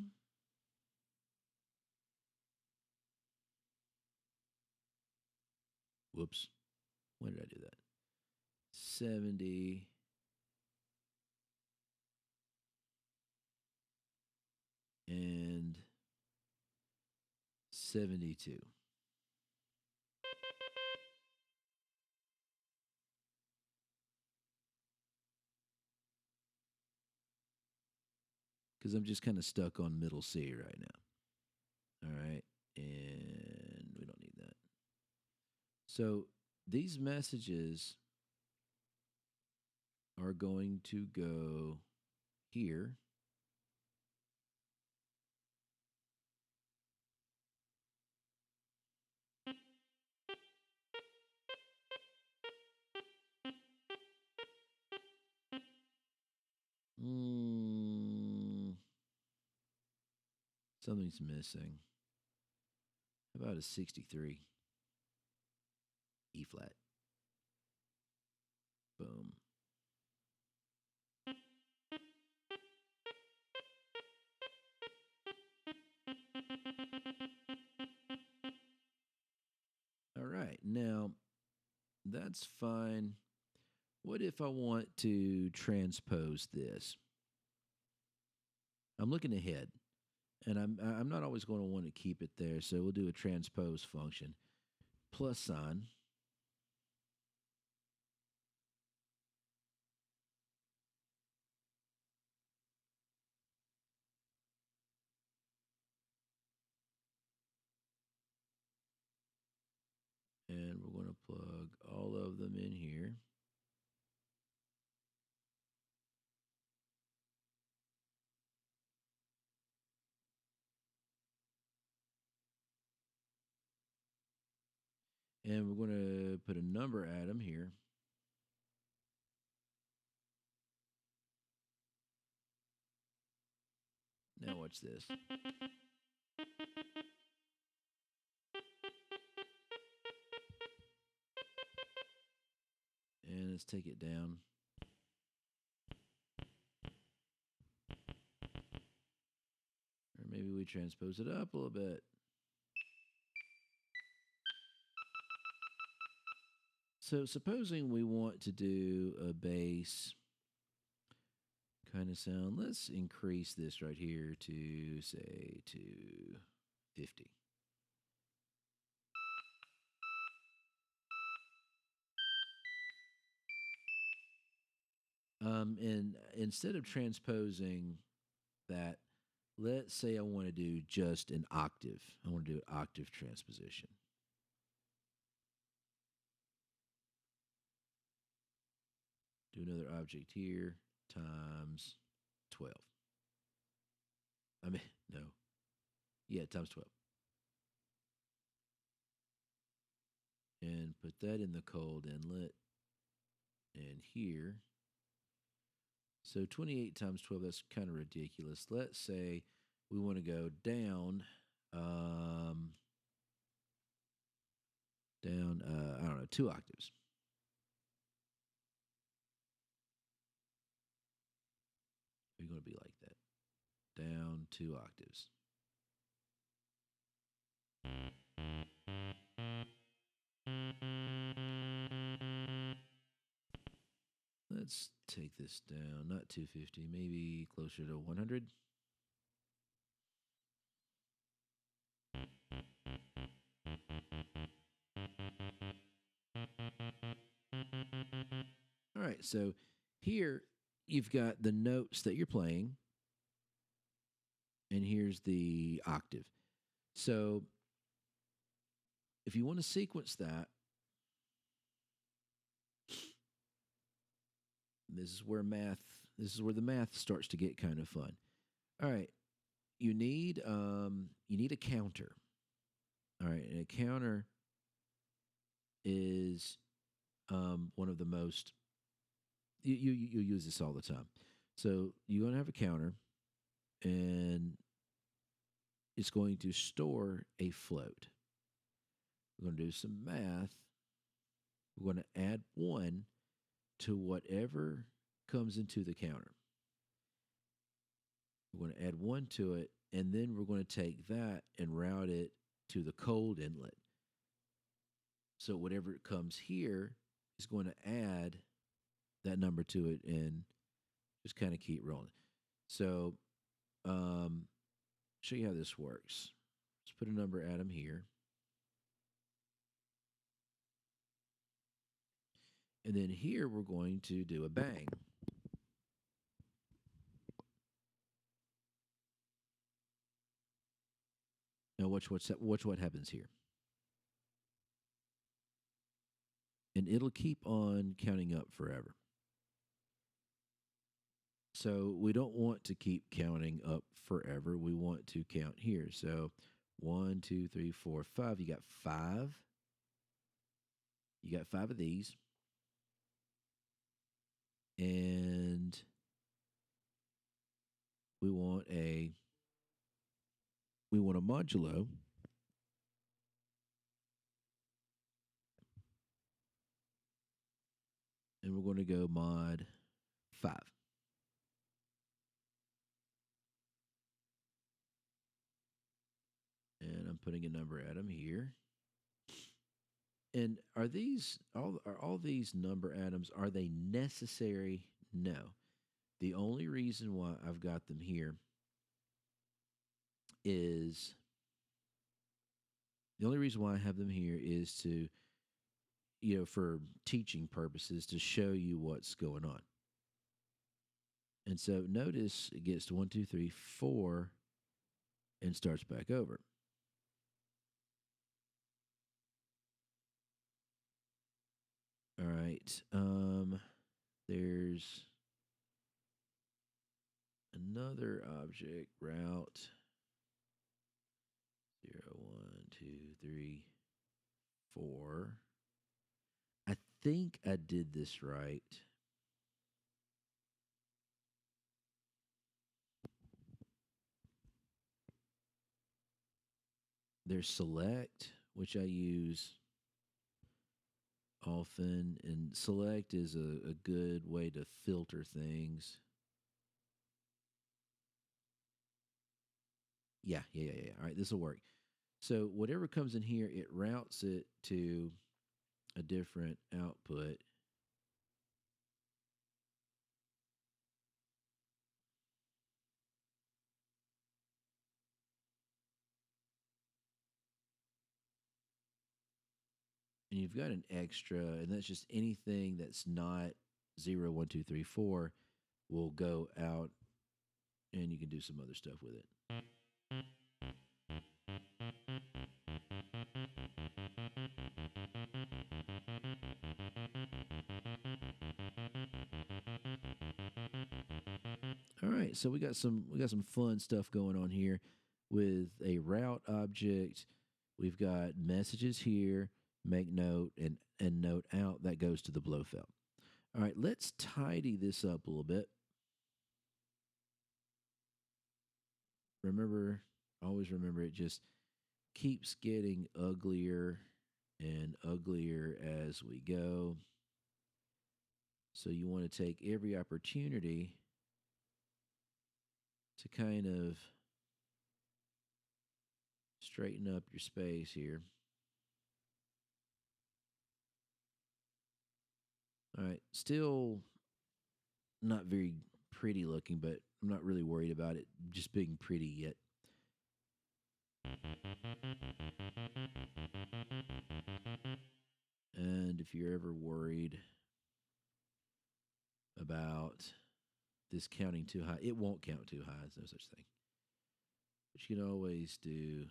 Whoops. Why did I do that? 70. And 72. Because I'm just kind of stuck on middle C right now. All right. And we don't need that. So these messages are going to go here. Something's missing. How about a 63? E flat. Boom. All right. Now, that's fine. What if I want to transpose this? I'm looking ahead, and I'm not always going to want to keep it there, so we'll do a transpose function. Plus sign. And we're going to plug all of them in here. And we're going to put a number atom here. Now watch this. And let's take it down. Or maybe we transpose it up a little bit. So supposing we want to do a bass kind of sound, let's increase this right here to say to 50. And instead of transposing that, let's say I want to do just an octave. I want to do an octave transposition. Do another object here times 12. I mean, no. Yeah, times 12. And put that in the cold inlet. And here. So 28 times 12, that's kind of ridiculous. Let's say we want to go down, I don't know, 2 octaves. You're going to be like that. Down 2 octaves. Let's take this down, not 250, maybe closer to 100. All right, so here you've got the notes that you're playing, and here's the octave. So if you want to sequence that, this is where math, this is where the math starts to get kind of fun. All right, you need a counter. All right, and a counter is one of the most you use this all the time. So you're going to have a counter, and it's going to store a float. We're going to do some math. We're going to add 1 to whatever comes into the counter. We're going to add 1 to it, and then we're going to take that and route it to the cold inlet. So whatever comes here is going to add that number to it and just kind of keep rolling. So, show you how this works. Let's put a number atom here. And then here we're going to do a bang. Now watch what happens here. And it'll keep on counting up forever. So we don't want to keep counting up forever. We want to count here. So 1, 2, 3, 4, 5. You got 5. You got 5 of these. And we want a modulo. And we're going to go mod 5. And I'm putting a number atom here. And are all these number atoms, are they necessary? No. The only reason why I've got them here is the only reason why I have them here is to, for teaching purposes, to show you what's going on. And so notice it gets to 1, 2, 3, 4 and starts back over. All right. There's another object route 0, 1, 2, 3, 4. I think I did this right. There's select, which I use often, and select is a good way to filter things. Yeah. All right, this will work. So whatever comes in here, it routes it to a different output. And you've got an extra, and that's just anything that's not 0, 1, 2, 3, 4 will go out, and you can do some other stuff with it. All right, so we got some fun stuff going on here with a route object. We've got messages here, make note, and note out that goes to the Blofeld. All right, let's tidy this up a little bit. Remember, always remember, it just keeps getting uglier and uglier as we go. So you want to take every opportunity to kind of straighten up your space here. All right, still not very pretty looking, but I'm not really worried about it just being pretty yet. And if you're ever worried about this counting too high, it won't count too high. There's no such thing. But you can always do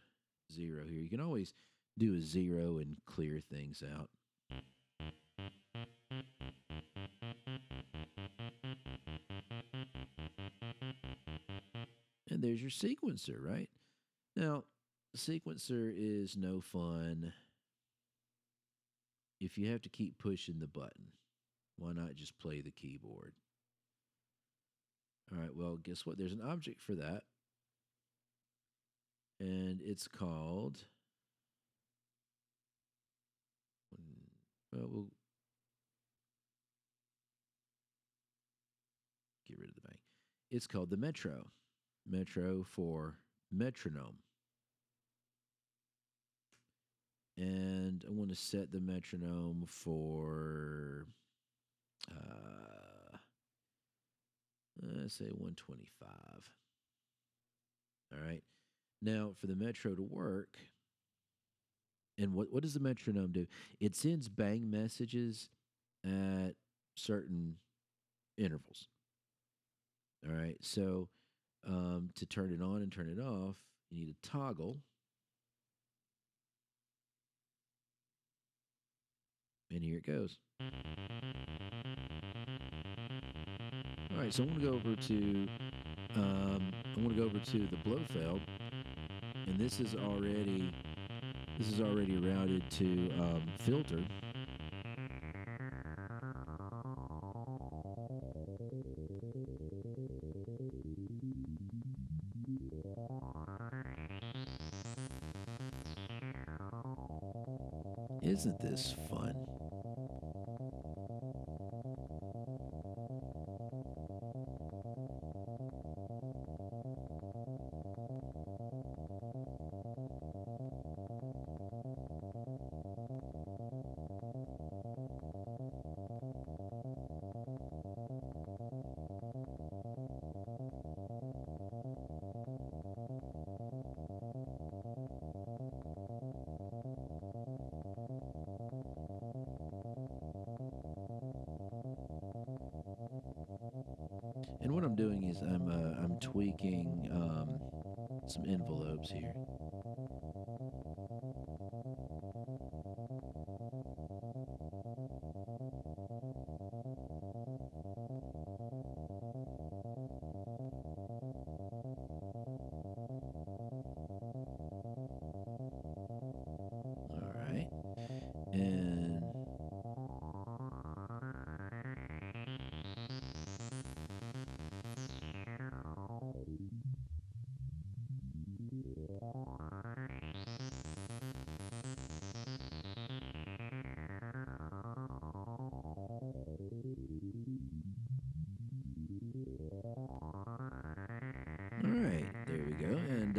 0 here. You can always do a 0 and clear things out. And there's your sequencer, right? Now, sequencer is no fun if you have to keep pushing the button. Why not just play the keyboard? All right, well, guess what? There's an object for that. And it's called. Well, we'll get rid of the bank. It's called the Metro. Metro for metronome. And I want to set the metronome for, let's say 125. All right. Now, for the Metro to work, and what does the metronome do? It sends bang messages at certain intervals. All right. So to turn it on and turn it off, you need a toggle. And here it goes. All right, so I want to go over to the Blofeld, and this is already routed to filter. Isn't this fun? And what I'm doing is I'm tweaking some envelopes here. All right, and all right, there we go. And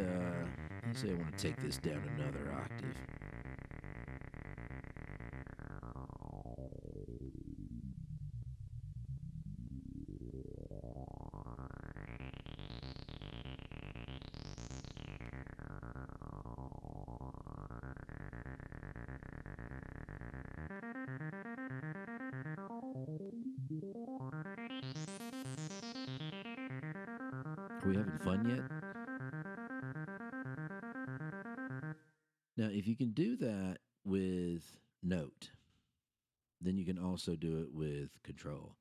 let's say I want to take this down another octave. Are we having fun yet? Now, if you can do that with Note, then you can also do it with Control.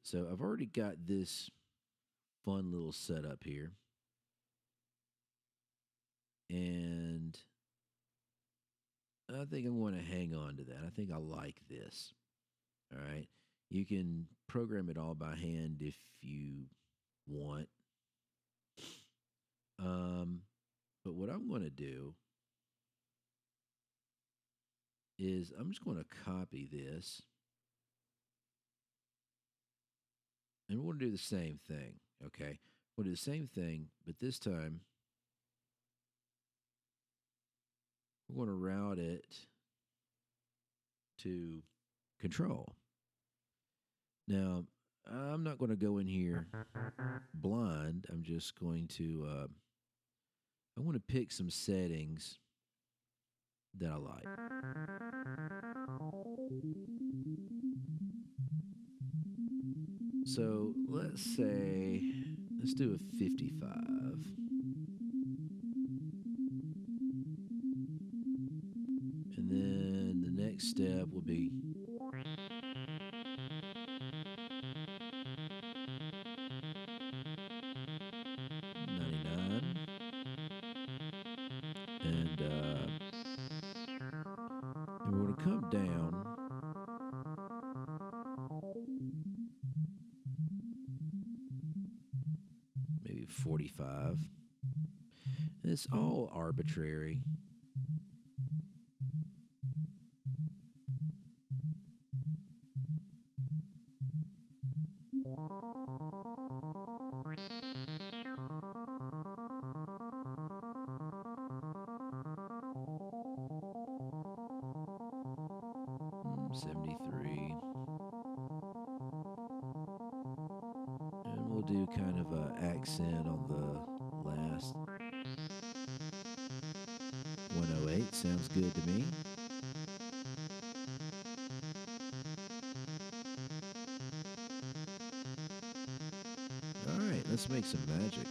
So I've already got this fun little setup here. And I think I'm going to hang on to that. I think I like this. All right. You can program it all by hand if you want. But what I'm going to do is I'm just going to copy this. And we're going to do the same thing. Okay. We'll do the same thing, but this time we're going to route it to Control. Now, I'm not going to go in here blind. I'm just going to, I want to pick some settings that I like. So let's say, let's do a 55. And then the next step will be 99. And we're going to come down maybe 45. And it's all arbitrary. Mm, 73. And we'll do kind of an accent on the last 108. Sounds good to me. All right, let's make some magic.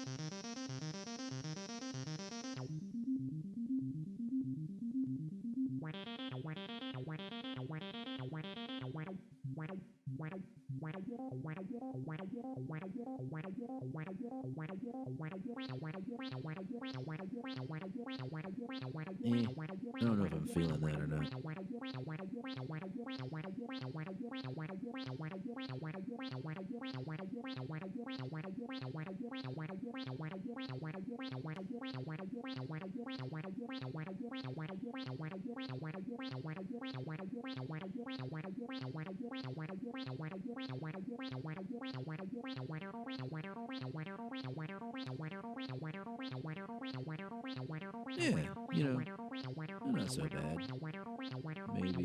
I don't know if I'm feeling that or not. Yeah, not so bad. Maybe.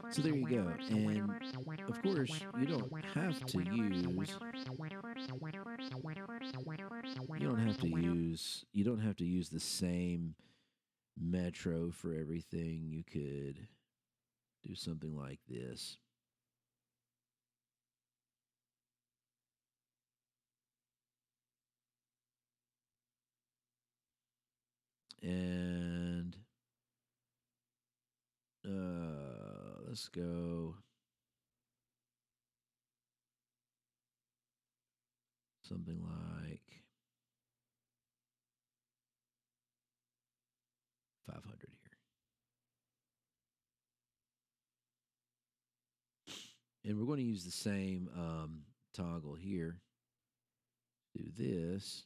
So there you go. And of course, you don't have to use you don't have to use the same metro for everything. You could do something like this. And let's go something like 500 here. And we're going to use the same toggle here. Do this.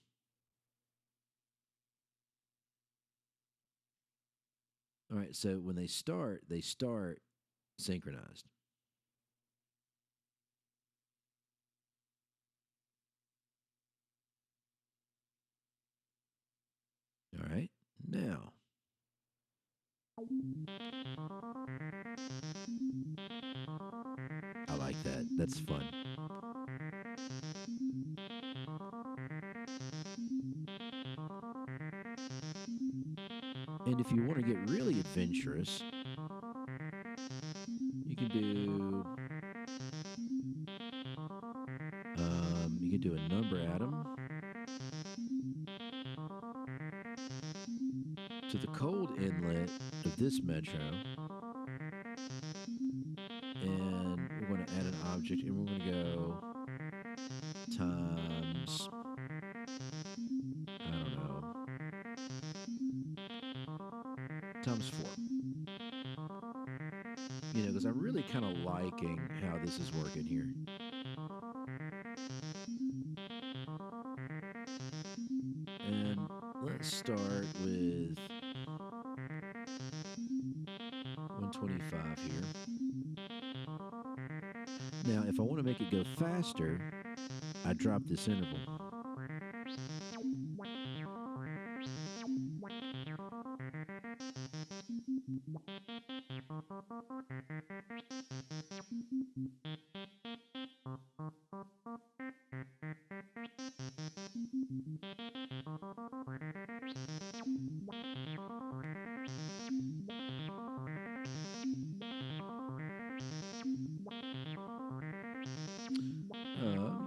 All right, so when they start synchronized. All right. Now, I like that. That's fun. And if you want to get really adventurous, you can do a number atom to the cold inlet of this metro, and we're going to add an object, and we're going to go times, I don't know, times 4. Because I'm really kind of liking how this is working here. And let's start with 125 here. Now, if I want to make it go faster, I drop this interval.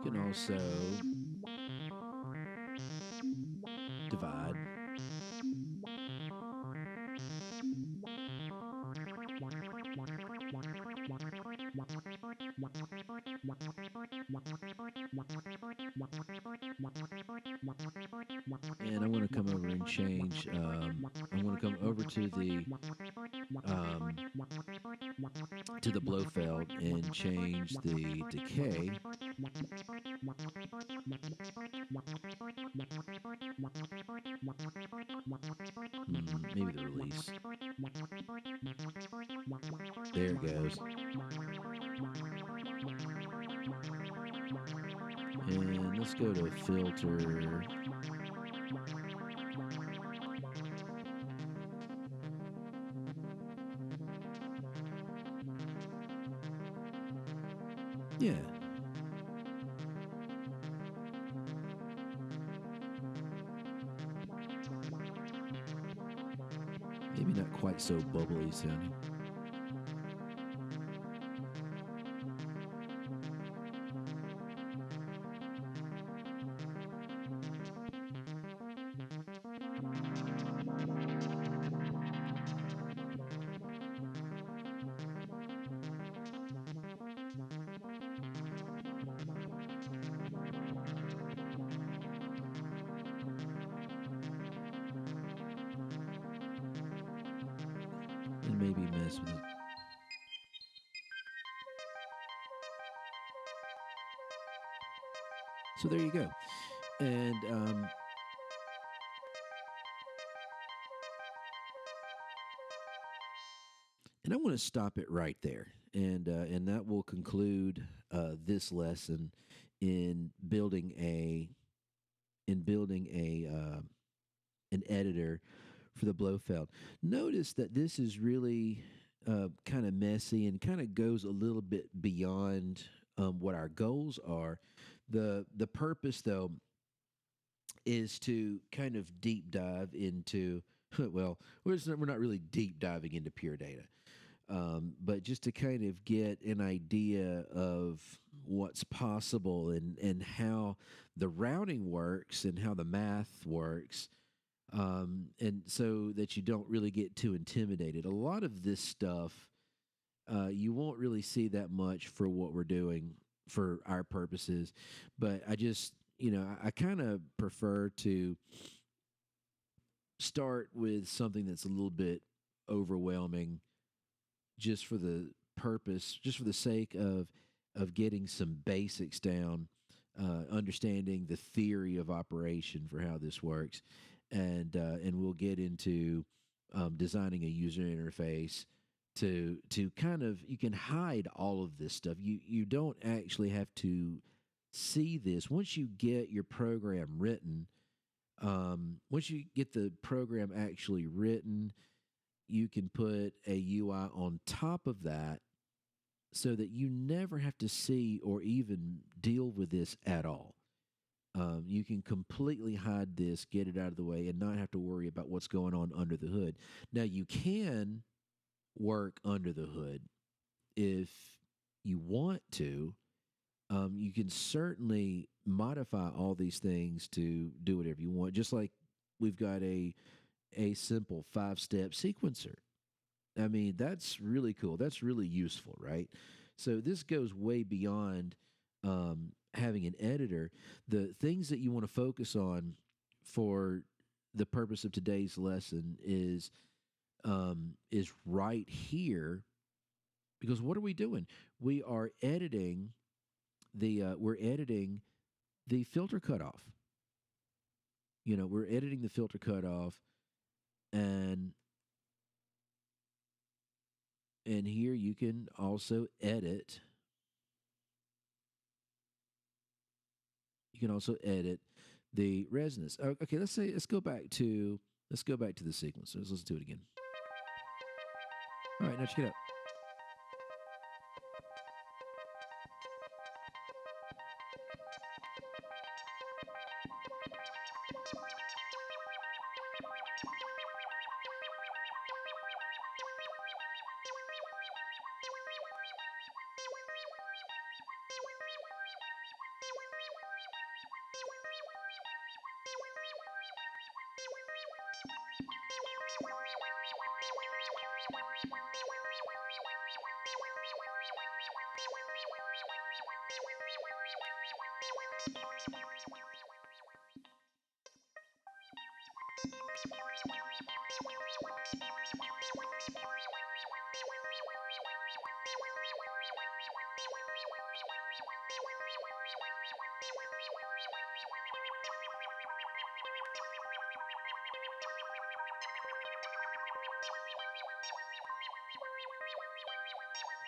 You can also divide. And I'm going to come over and change. I'm going to come over to the Blofeld and change the decay. Maybe the release. There it goes. And let's go to filter. Yeah. Maybe not quite so bubbly sounding. And maybe mess with it. So there you go. And I want to stop it right there, and that will conclude this lesson in building a an editor for the Blofeld. Notice that this is really kind of messy and kind of goes a little bit beyond what our goals are. The purpose, though, is to kind of deep dive into. Well, we're not really deep diving into pure data, but just to kind of get an idea of what's possible and how the routing works and how the math works, and so that you don't really get too intimidated. A lot of this stuff you won't really see that much for what we're doing for our purposes, but I just I kind of prefer to start with something that's a little bit overwhelming just for the just for the sake of getting some basics down, understanding the theory of operation for how this works, and we'll get into designing a user interface to kind of you can hide all of this stuff. You don't actually have to see this once you get your program written. Once you get the program actually written, you can put a UI on top of that so that you never have to see or even deal with this at all. You can completely hide this, get it out of the way, and not have to worry about what's going on under the hood. Now, you can work under the hood if you want to. You can certainly modify all these things to do whatever you want, just like we've got a simple 5-step sequencer. I mean, that's really cool. That's really useful, right? So this goes way beyond having an editor. The things that you want to focus on for the purpose of today's lesson is right here, because what are we doing? We are editing we're editing the filter cutoff. We're editing the filter cutoff, and here you can also edit. You can also edit the resonance. Okay, let's go back to the sequence. Let's listen to it again. All right, now check it out.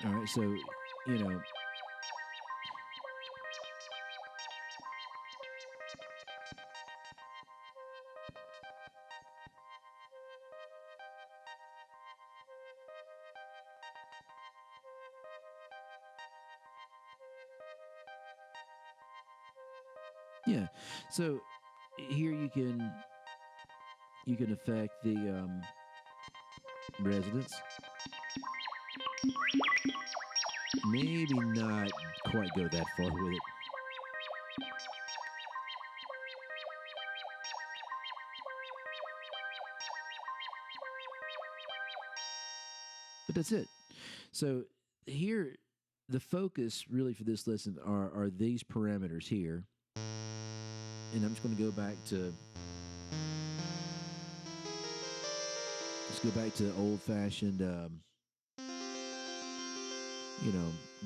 All right, so you know, yeah. So here you can affect the resonance. Maybe not quite go that far with it, but that's it. So here, the focus really for this lesson are these parameters here, and I'm just going to go back to let's go back to the old fashioned,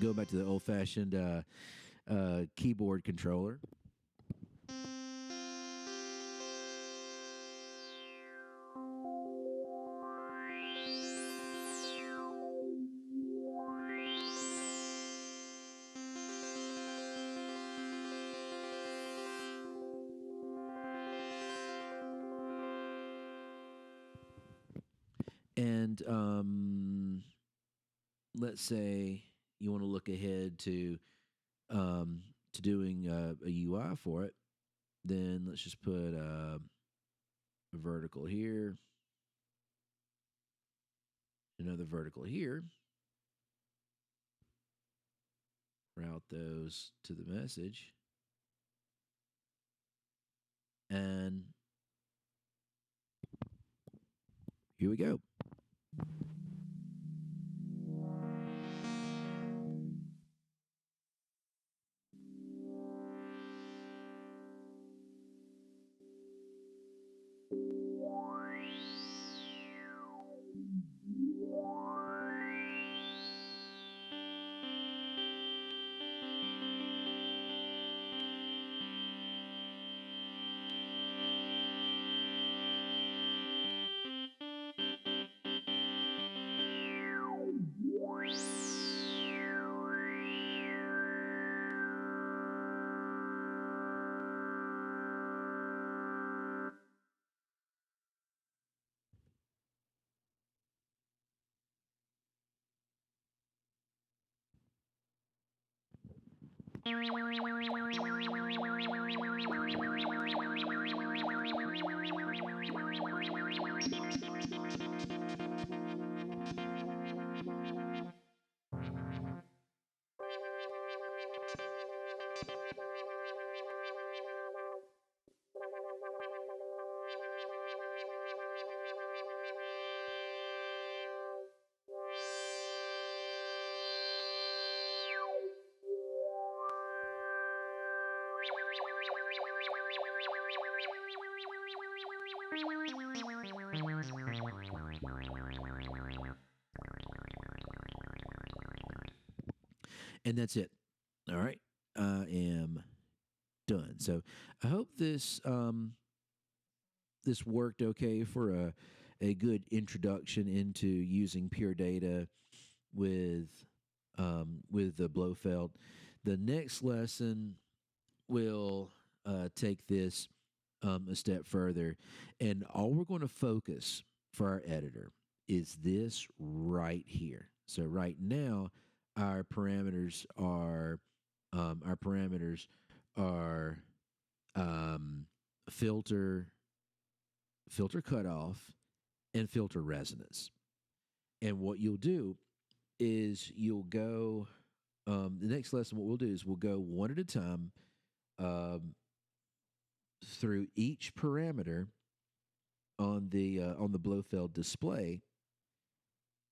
go back to the old fashioned keyboard controller. And let's say you want to look ahead to doing a UI for it, then let's just put a vertical here, another vertical here, route those to the message, and here we go. And that's it. All right. I am done. So I hope this worked okay for a good introduction into using pure data with with the Blofeld. The next lesson will take this a step further, and all we're going to focus for our editor is this right here. So right now, our parameters are our parameters are um, filter filter cutoff and filter resonance. And what you'll do is you'll go the next lesson. What we'll do is we'll go one at a time um, through each parameter on the Blofeld display,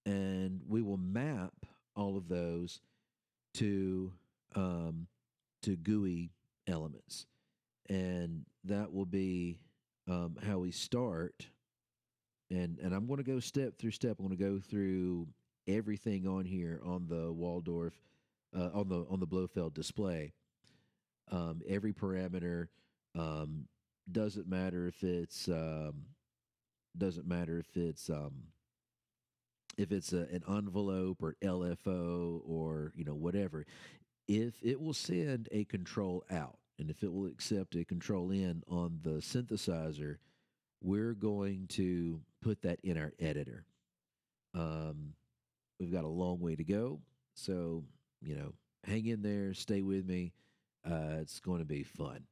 and we will map all of those to um, to GUI elements, and that will be how we start. And I'm going to go step through step. I'm going to go through everything on here on the Waldorf on the Blofeld display. Every parameter um, doesn't matter if it's an envelope or LFO or whatever. If it will send a control out and if it will accept a control in on the synthesizer, we're going to put that in our editor. Um, we've got a long way to go, so hang in there, stay with me. It's going to be fun.